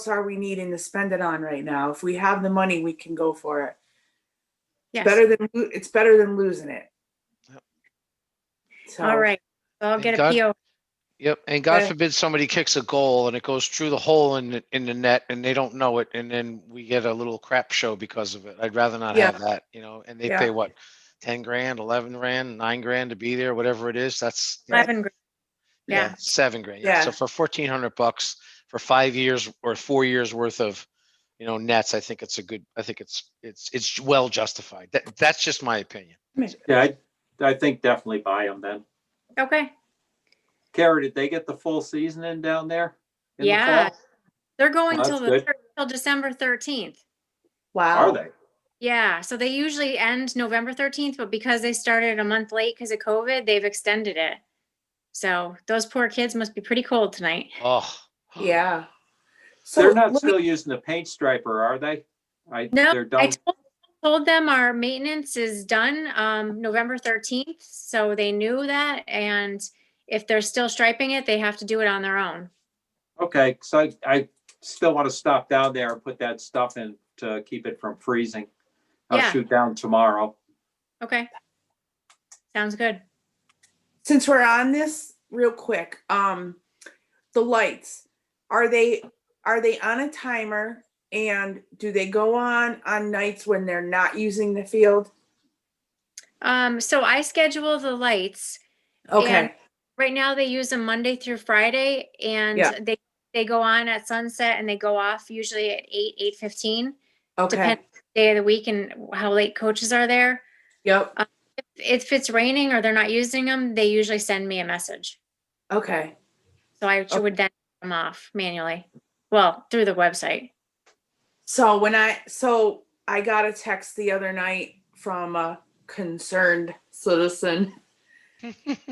are we needing to spend it on right now? If we have the money, we can go for it. Yes. It's better than losing it. Yep. So, All right. So I'll And get a God- PO. Yep. And God Okay. forbid somebody kicks a goal and it goes through the hole in the net and they don't know it, and then we get a little crap show because of it. I'd rather not Yeah. have that, you know. And they Yeah. pay what, 10 grand, 11 grand, 9 grand to be there, whatever it is. That's, you know, 11 grand. Yeah. 7 grand. Yeah. Yeah. So for $1,400 for 5 years or 4 years worth of, you know, nets, I think it's it's well justified. That's just my opinion. Yeah, I think definitely buy them then. Okay. Kara, did they get the full season in down there? In the Yeah. fall? They're going Well, till that's good. till December 13th. wow. Are they? Yeah. So they usually end November 13th, but because they started a month late because of COVID, they've extended it. So those poor kids must be pretty cold tonight. Oh, Yeah. So They're not let me- still using the paint striper, are they? No, They're I done. told them our maintenance is done November 13th. So they knew that. And if they're still striping it, they have to do it on their own. Okay, so I still want to stop down there and put that stuff in to keep it from freezing. I'll Yeah. shoot down tomorrow. Okay. Sounds good. since we're on this real quick, the lights, are they on a timer, and do they go on nights when they're not using the field? So I schedule the lights. Okay. And right now they use them Monday through Friday, and Yeah. they go on at sunset and they go off usually at 8:15. Okay. Depends on the day of the week and how late coaches are there. Yep. If it's raining or they're not using them, they usually send me a message. Okay. So I would then turn them off manually. Well, through the website. So I got a text the other night from a concerned citizen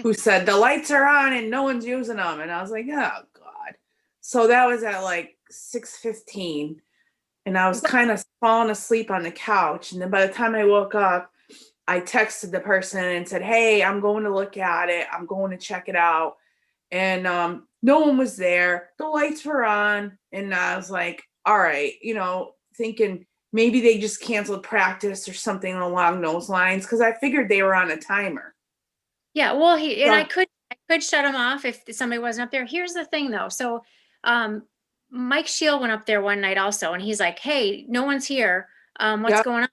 who said the lights are on and no one's using them, and I was like, oh God. So that was at like 6:15, and I was kind of falling asleep on the couch, and then by the time I woke up, I texted the person and said, hey, I'm going to look at it, I'm going to check it out, and no one was there, the lights were on, and I was like, all right, thinking maybe they just canceled practice or something along those lines, because I figured they were on a timer. Yeah, well, I Yeah. could shut them off if somebody wasn't up there. Here's the thing though. So Mike Shield went up there one night also, and he's like, hey, no one's here. What's Yeah. going on?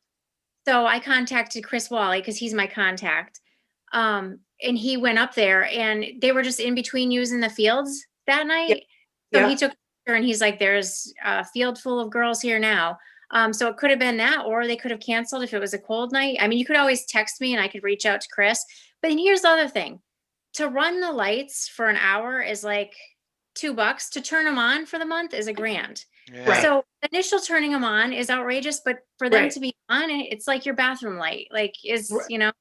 So I contacted Chris Wally because he's my contact. And he went up there, and they were just in between using the fields that night. So Yeah. he took a picture and he's like, there's a field full of girls here now. So it could have been that, or they could have canceled if it was a cold night. I mean, you could always text me and I could reach out to Chris. But then here's the other thing. To run the lights for an hour is like $2. To turn them on for the month is $1,000. yeah. So the initial turning them on is outrageous, but for them Right. to be on it, it's like your bathroom light. Like Right.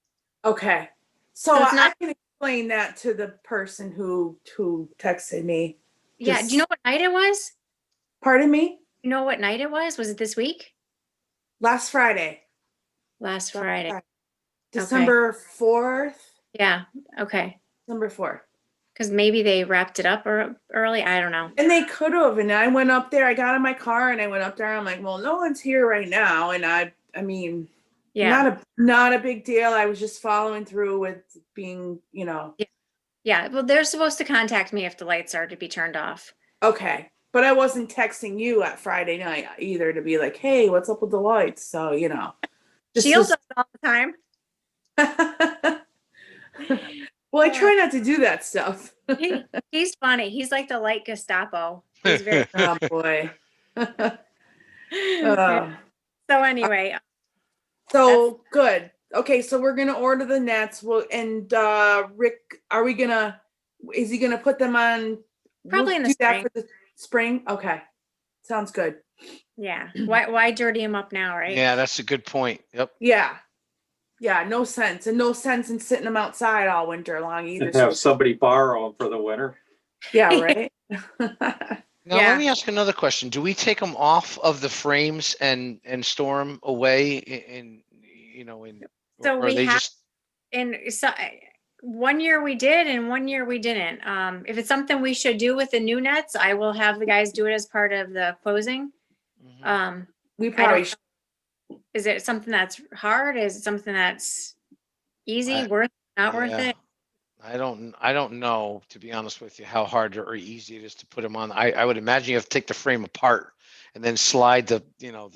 Okay. So So it's I not- can explain that to the person who texted me. yeah. Do you know what night it was? Pardon me? You know what night it was? Was it this week? Last Friday. Last Friday. December 4th. Yeah. Okay. December 4th. Because maybe they wrapped it up early. I don't know. And they could have, and I went up there, I got in my car and I went up there, I'm like, well, no one's here right now. And I mean, Yeah. not a big deal. I was just following through with being, Yeah. Well, they're supposed to contact me if the lights are to be turned off. okay. But I wasn't texting you at Friday night either to be like, hey, what's up with the lights? So, just Shield does it all the time. well, I try not to do that stuff. He's funny. He's like the light Gestapo. He's very. Oh boy. So anyway, So good. Okay, so we're gonna order the nets. Rick, is he gonna put them on? Probably in the do that spring. for the spring. Okay, sounds good. yeah. Why dirty him up now, right? Yeah, that's a good point. Yep. Yeah, no sense, and no sense in sitting them outside all winter long either. And have somebody borrow them for the winter. Yeah, right. Now, Yeah. let me ask another question. Do we take them off of the frames and store them away So or we they have- just, And so 1 year we did, and 1 year we didn't. If it's something we should do with the new nets, I will have the guys do it as part of the closing. Mhm. We I probably don't know. Is it something that's hard? Is it something that's easy, not worth Yeah. it? I don't know, to be honest with you, how hard or easy it is to put them on. I would imagine you have to take the frame apart and then slide the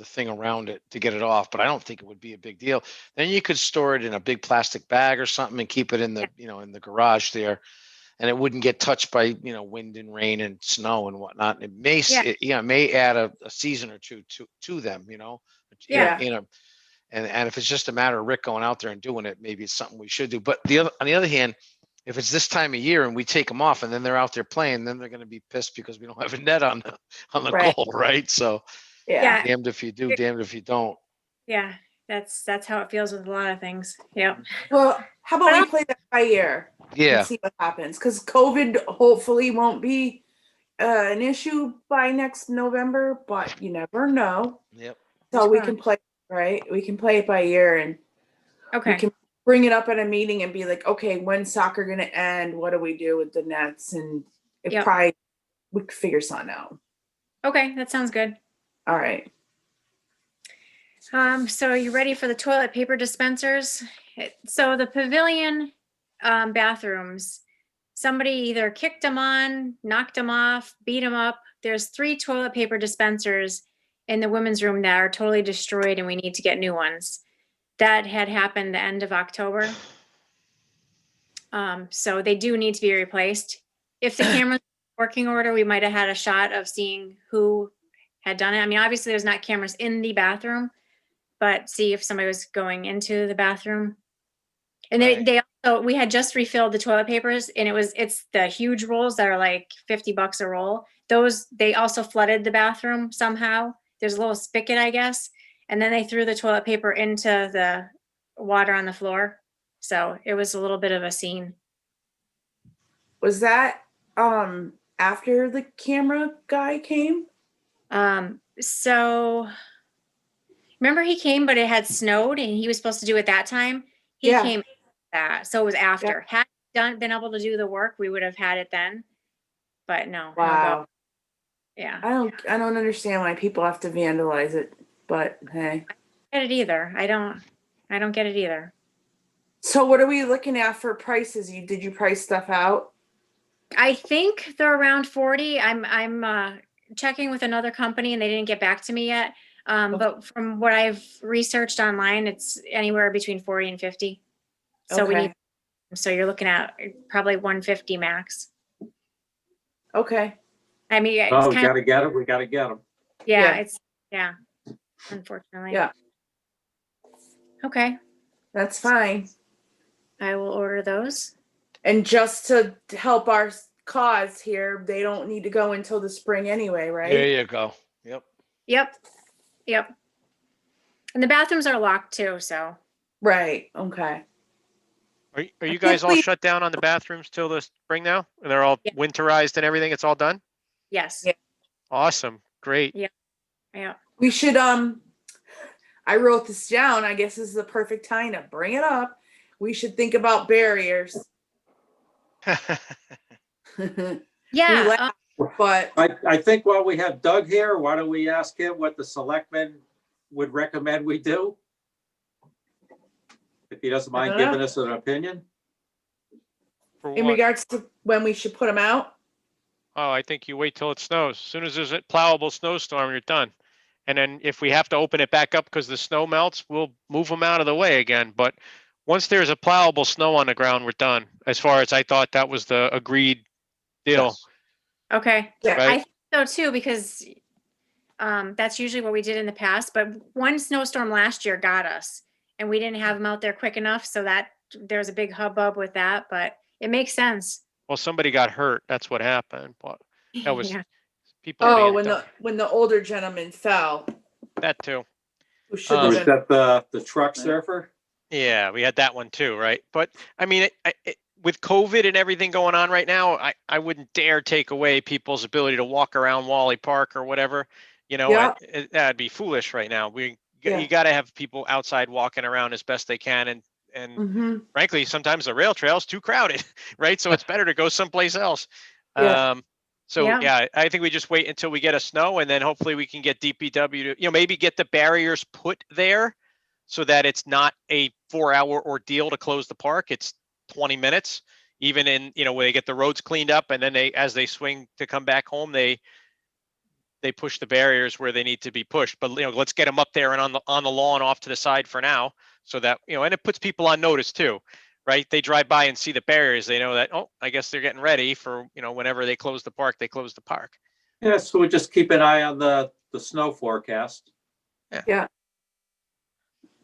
thing around it to get it off, but I don't think it would be a big deal. Then you could store it in a big plastic bag or something and keep it in the, in the garage there. And it wouldn't get touched by, wind and rain and snow and whatnot. It may, it may add a season or two to them, Yeah. And if it's just a matter of Rick going out there and doing it, maybe it's something we should do. But on the other hand, if it's this time of year and we take them off and then they're out there playing, then they're going to be pissed because we don't have a net on the Right. goal, right? So Yeah. damned if you do, damned if you don't. Yeah, that's how it feels with a lot of things. Yep. Well, how about we play that by ear? Yeah. And see what happens, because COVID hopefully won't be an issue by next November, but you never know. Yep. So we can play, right? We can play it by ear, and Okay. we can bring it up at a meeting and be like, okay, when's soccer gonna end? What do we do with the nets? And it Yep. probably we could figure something out. Okay, that sounds good. All right. So are you ready for the toilet paper dispensers? So the pavilion bathrooms, somebody either kicked them on, knocked them off, beat them up. There's 3 toilet paper dispensers in the women's room that are totally destroyed and we need to get new ones. That had happened the end of October. So they do need to be replaced. If the camera's in working order, we might have had a shot of seeing who had done it. I mean, obviously there's not cameras in the bathroom, but see if somebody was going into the bathroom. And Right. they also, we had just refilled the toilet papers and it's the huge rolls that are like $50 a roll. Those, they also flooded the bathroom somehow. There's a little spigot, I guess. And then they threw the toilet paper into the water on the floor. So it was a little bit of a scene. Was that after the camera guy came? So remember he came, but it had snowed and he was supposed to do it that time. He Yeah. came that, so it was after. Had he been able to do the work, we would have had it then. But no. no go. Wow. Yeah. I don't understand why people have to vandalize it, but hey. Get it either. I don't get it either. So what are we looking at for prices? Did you price stuff out? I think they're around 40. I'm checking with another company and they didn't get back to me yet. But from what I've researched online, it's anywhere between 40 and 50. So Okay. so you're looking at probably 150 max. Okay. I mean, it's Oh, we kind of, gotta get it. We gotta get them. Yeah. yeah, unfortunately. Yeah. Okay, That's fine. I will order those. And just to help our cause here, they don't need to go until the spring anyway, right? There you go. Yep. Yep. And the bathrooms are locked too, so. Right. Okay. Are you guys all shut down on the bathrooms till the spring now? And they're all Yeah. winterized and everything? It's all done? Yes. Yeah. Awesome. Great. Yeah. We should I wrote this down. I guess this is the perfect time to bring it up. We should think about barriers. Yeah, laugh. But I think while we have Doug here, why don't we ask him what the selectmen would recommend we do? If he doesn't mind I don't know. giving us an opinion. For in what? regards to when we should put them out, Oh, I think you wait till it snows. As soon as there's a plowable snowstorm, you're done. And then if we have to open it back up because the snow melts, we'll move them out of the way again. But once there's a plowable snow on the ground, we're done. As far as I thought that was the agreed deal. Yes. okay. Yeah. I Right. think so too, because that's usually what we did in the past, but one snowstorm last year got us and we didn't have them out there quick enough. So that there was a big hubbub with that, but it makes sense. Well, somebody got hurt. That's what happened. But that was Yeah. people oh, being when dumb. when the older gentleman fell, That too. who should Um, have Was been. that the truck surfer? Yeah, we had that one too, right? But I mean, with COVID and everything going on right now, I wouldn't dare take away people's ability to walk around Wally Park or whatever. You know, Yeah. that'd be foolish right now. Yeah. You got to have people outside walking around as best they can, and hmm frankly, sometimes the rail trail's too crowded, right? So it's better to go someplace else. Yeah. So Yeah. yeah, I think we just wait until we get a snow, and then hopefully we can get DPW to, maybe get the barriers put there so that it's not a 4-hour ordeal to close the park. It's 20 minutes, even in, when they get the roads cleaned up, and then as they swing to come back home, they push the barriers where they need to be pushed. But let's get them up there and on the lawn off to the side for now, so that and it puts people on notice too, right? They drive by and see the barriers, they know that, oh, I guess they're getting ready for whenever they close the park, they close the park. Yeah, so we just keep an eye on the snow forecast.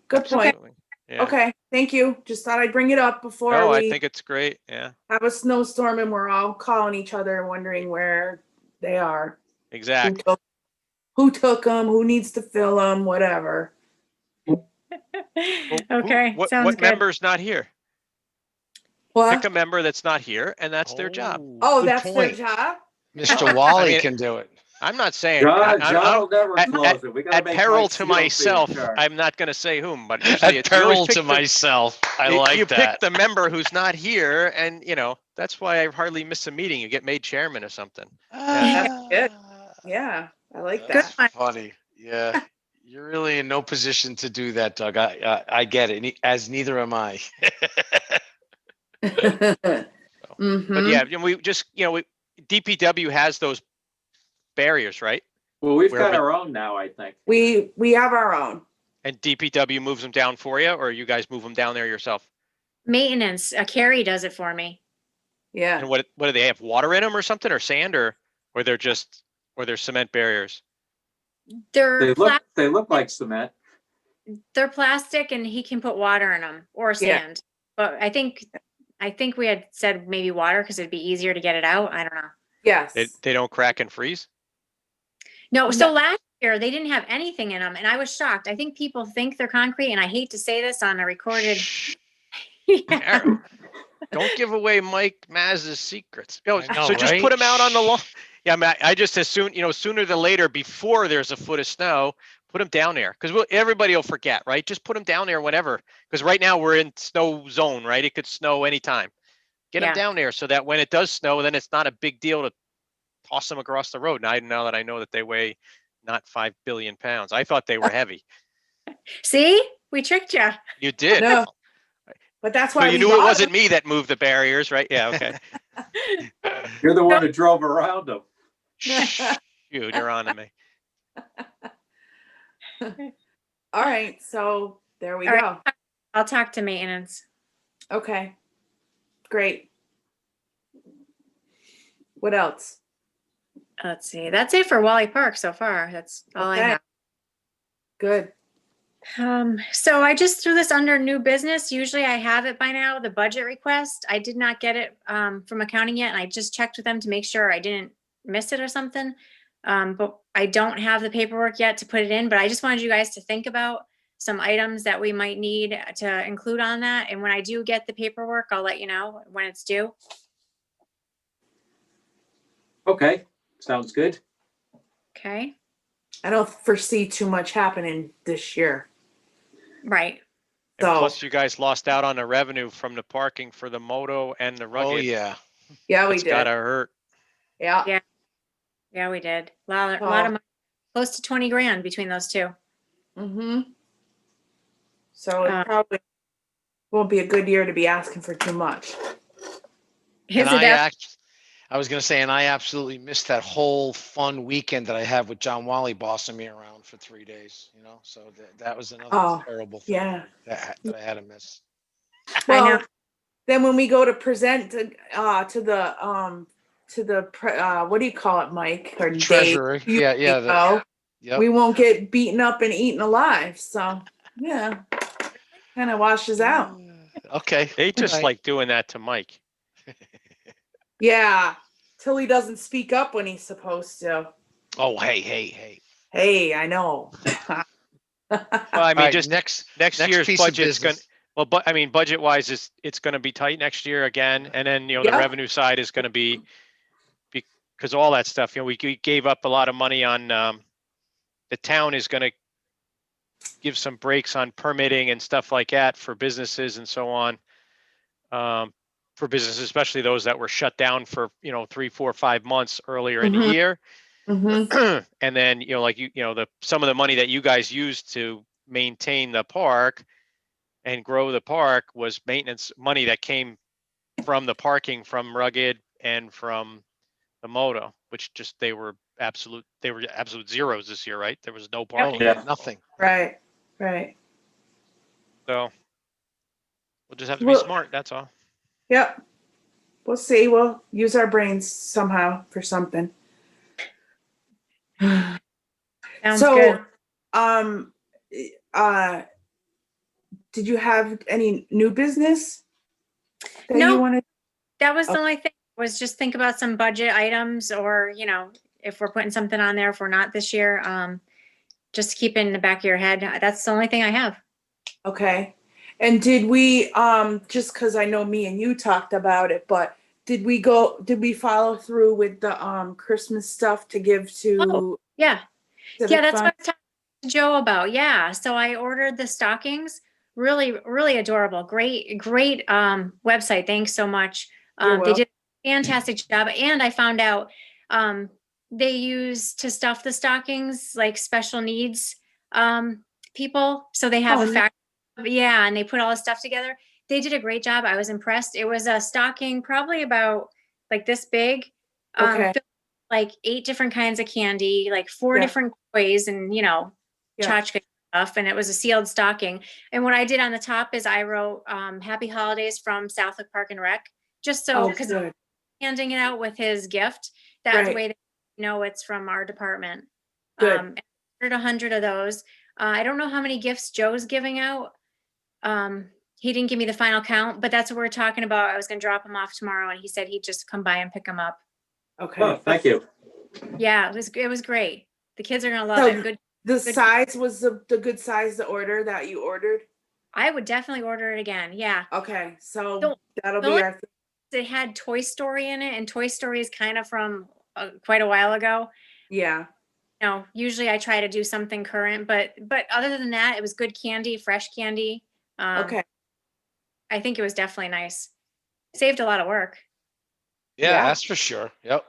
Good point. Absolutely. Yeah. Okay, thank you. Just thought I'd bring it up before No, I we think it's great. Yeah, have a snowstorm and we're all calling each other, wondering where they are. Who exactly. took them? Who needs to fill them? Whatever. Well, Okay, What sounds good. member's not here? What? Pick a member that's not here, and that's their job. Oh, good that's point. their job? Mr. Wally mean, can do it. I'm not saying John I'm- will never at- close it. We gotta at make peril Mike to Fields be in myself, charge. I'm not going to say whom, but usually At you always peril pick to myself. I like you that. pick the member who's not here, and that's why I hardly miss a meeting. You get made chairman or something. That's good. Yeah, I like That's that. funny. Yeah. You're really in no position to do that, Doug. I get it, as neither am I. But Mhm. yeah, we just DPW has those barriers, right? Well, we've Where got we- our own now, I think. We have our own. And DPW moves them down for you, or you guys move them down there yourself? Maintenance, Carrie does it for me. Yeah. And what do they have? Water in them or something, or sand, or they're just they're cement barriers? They look like cement. They're plastic and he can put water in them or Yeah. sand. But I think we had said maybe water because it'd be easier to get it out. I don't know. Yes. They don't crack and freeze. No, so last year they didn't have anything in them and I was shocked. I think people think they're concrete and I hate to say this on a recorded. Aaron, don't give away Mike Maz's secrets. I know, So just right? put them out on the lawn. Yeah, I mean, I just as soon, sooner than later, before there's a foot of snow, put them down there, because everybody will forget, right? Just put them down there whenever, because right now we're in snow zone, right? It could snow anytime. Get them Yeah. down there so that when it does snow, then it's not a big deal to toss them across the road. Now that I know that they weigh not 5 billion pounds. I thought they were heavy. See, we tricked you. You did. No. But that's So why you we knew it bought wasn't them. me that moved the barriers, right? Yeah, okay. You're the one who drove around them. Shoot, you're on to me. All right, so there we All go. right. I'll talk to maintenance. Okay. Great. What else? Let's see. That's it for Wally Park so far. That's all I Okay. have. Good. So I just threw this under new business. Usually I have it by now, the budget request. I did not get it from accounting yet, and I just checked with them to make sure I didn't miss it or something. But I don't have the paperwork yet to put it in, but I just wanted you guys to think about some items that we might need to include on that. And when I do get the paperwork, I'll let you know when it's due. Okay, sounds good. Okay, I don't foresee too much happening this year. right. And So- plus, you guys lost out on the revenue from the parking for the moto and the Oh, rugged. yeah. Yeah, we It's gotta did. hurt. Yeah. Yeah. Yeah, we did. A lot of money, close to 20 grand between those two. Mm-hmm. So it Uh, probably won't be a good year to be asking for too much. Is it that? I was gonna say, and I absolutely missed that whole fun weekend that I had with John Wally bossing me around for 3 days, you know, so that was another Oh, terrible thing yeah. that I had to miss. I know. Well, then when we go to present what do you call it, Mike or Dave? Treasurer, yeah, You the, know, yep. we won't get beaten up and eaten alive. So yeah, kind of washes out. Okay. They just alright. like doing that to Mike. Yeah, till he doesn't speak up when he's supposed to. Oh, hey. Hey, I know. Well, I mean, Alright, just next next piece year's of budget's gonna, business. well, but I mean, budget wise, it's gonna be tight next year again. And then, the Yep. revenue side is gonna be, because all that stuff, we gave up a lot of money on, the town is gonna give some breaks on permitting and stuff like that for businesses and so on. For businesses, especially those that were shut down for, 3, 4, 5 months earlier in the Mhm. year. Mm-hmm. And then, like some of the money that you guys used to maintain the park and grow the park was maintenance money that came from the parking from Rugged and from the Moto, which just they were absolute zeros this year, right? There was no parking. Yeah. Nothing. Right. So we'll just have to be Well, smart, that's all. yep. We'll see. We'll use our brains somehow for something. Sounds So, good. Did you have any new business that No. you wanted? That was the Okay. only thing, was just think about some budget items, or, if we're putting something on there, if we're not this year, just keep it in the back of your head. That's the only thing I have. Okay. And did we, just because I know me and you talked about it, but did we follow through with the Christmas stuff to give to Yeah. Civic Yeah, that's Fund? what I was talking to Joe about. Yeah. So I ordered the stockings. Really, really adorable. Great website. Thanks so much. You're They did welcome. a fantastic job. And I found out they use to stuff the stockings like special needs people. So they have Oh, a nice. factory. Yeah, and they put all the stuff together. They did a great job. I was impressed. It was a stocking probably about like this big. Okay. Filled with, like 8 different kinds of candy, like 4 Yeah. different toys, and Yeah. tchotchke stuff. And it was a sealed stocking. And what I did on the top is I wrote Happy Holidays from Southwick Park and Rec, just so, Oh, because good. handing it out with his gift, that Right. way they know it's from our department. Good. And I ordered 100 of those. I don't know how many gifts Joe's giving out. He didn't give me the final count, but that's what we're talking about. I was going to drop him off tomorrow, and he said he'd just come by and pick them up. Okay. Oh, thank you. Yeah, it was great. The kids are gonna love So it. Good. The Good. size was the good size to order that you ordered? I would definitely order it again. Yeah. Okay, so So, that'll the be only- our, It had Toy Story in it, and Toy Story is kind of from quite a while ago. yeah, Usually I try to do something current, but other than that, it was good candy, fresh candy. okay. I think it was definitely nice. Saved a lot of work. Yeah, Yeah. that's for sure. Yep.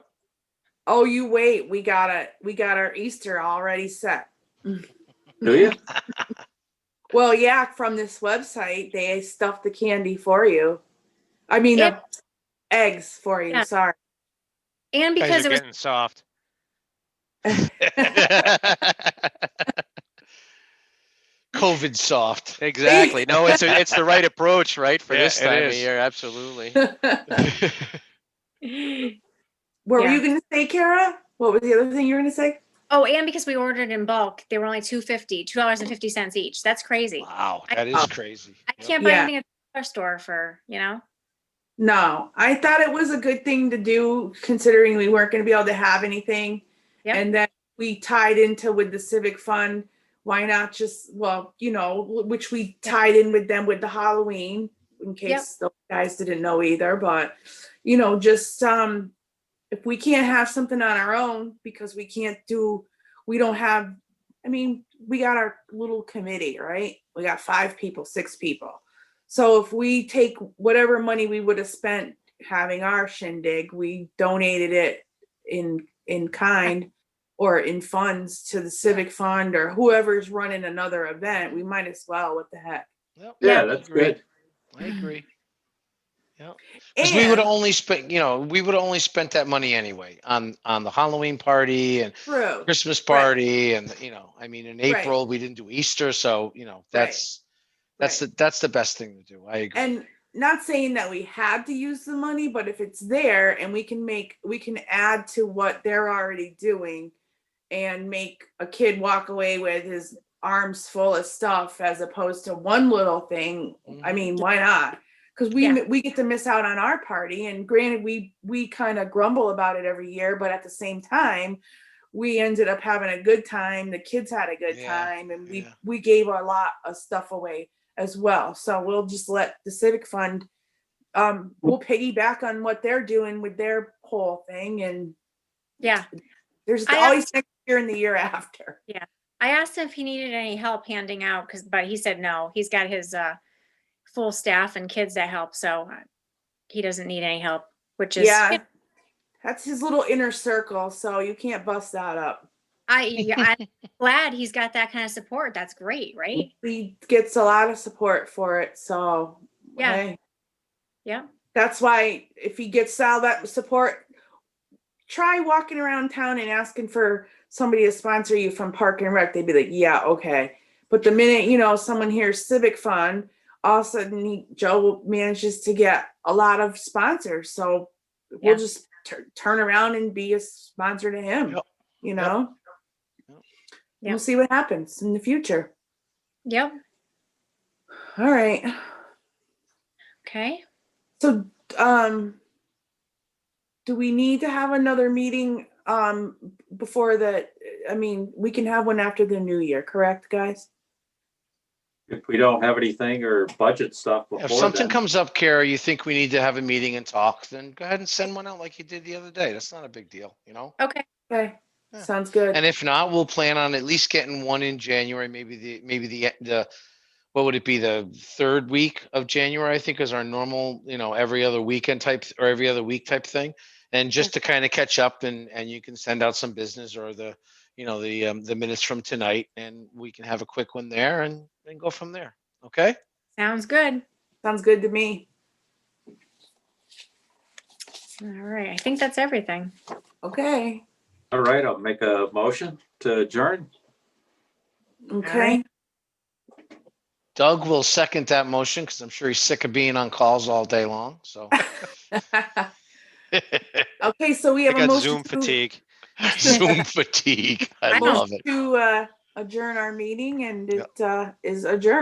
Oh, you wait, we got our Easter already set. Do you? Well, yeah, from this website, they stuffed the candy for you. I mean, the eggs for you, Yeah. sorry. And You because guys it are was getting soft. COVID soft. Exactly. No, it's the right approach, right? For Yeah, this it time of is. year, absolutely. What were Yeah. you gonna say, Kara? What was the other thing you were gonna say? Oh, and because we ordered in bulk, they were only $2.50 each. That's crazy. Wow, that is crazy. I Yep. can't buy Yeah. anything at the dollar store for, No, I thought it was a good thing to do considering we weren't gonna be able to have anything. Yep. And then we tied into with the civic fund. Why not just, well, which we tied in with them with the Halloween, in case those guys didn't know either, but just if we can't have something on our own because we don't have, we got our little committee, right? We got 5 people, 6 people. So if we take whatever money we would have spent having our shindig. We donated it in kind or in funds to the civic fund or whoever's running another event. We might as well. What the heck? Yep, Yeah, I that's agree. good. I agree. Yeah. Because we would have And only spent, we would have only spent that money anyway on the Halloween party and true. Christmas Right. party. And, I mean, in Right. April, we didn't do Easter. So, that's Right. that's the best thing to do. I agree. And not saying that we had to use the money, but if it's there and we can add to what they're already doing and make a kid walk away with his arms full of stuff as opposed to one little thing, I Mhm. mean, why not? Because Yeah. we get to miss out on our party. And granted, we kind of grumble about it every year, but at the same time, we ended up having a good time. The kids had a good Yeah, time, and yeah. we gave a lot of stuff away as well. So we'll just let the civic fund, we'll piggyback on what they're doing with their whole thing. And Yeah. there's I always next year and the year after. I asked him if he needed any help handing out, but he said no. He's got his full staff and kids that help, so he doesn't need any help, which is Yeah. That's his little inner circle. So you can't bust that up. I'm glad he's got that kind of support. That's great, right? He gets a lot of support for it. So Yeah. hey, Yeah. that's why if he gets all that support, try walking around town and asking for somebody to sponsor you from Park and Rec. They'd be like, yeah, okay. But the minute, someone hears Civic Fund, all of a sudden Joe manages to get a lot of sponsors. So Yeah. we'll just turn around and be a sponsor to him, Yep. We'll Yep. see what happens in the future. Yep. All right. Okay. So, do we need to have another meeting, before we can have one after the new year, correct, guys? If we don't have anything or budget stuff If before something then. comes up, Kara, you think we need to have a meeting and talk, then go ahead and send one out like you did the other day. That's not a big deal, Okay. Okay, Yeah. sounds good. And if not, we'll plan on at least getting one in January, maybe the what would it be, the third week of January, I think is our normal, every other weekend type or every other week type thing. And just to kind of catch up and you can send out some business or the minutes from tonight and we can have a quick one there and go from there. Okay. Sounds good. Sounds good to me. All right. I think that's everything. Okay, All right, I'll make a motion to adjourn. okay. Doug will second that motion because I'm sure he's sick of being on calls all day long. So Okay, so we I have a got motion Zoom fatigue. Zoom fatigue. I I know. love it. to adjourn our meeting, and Yep. it is adjourned.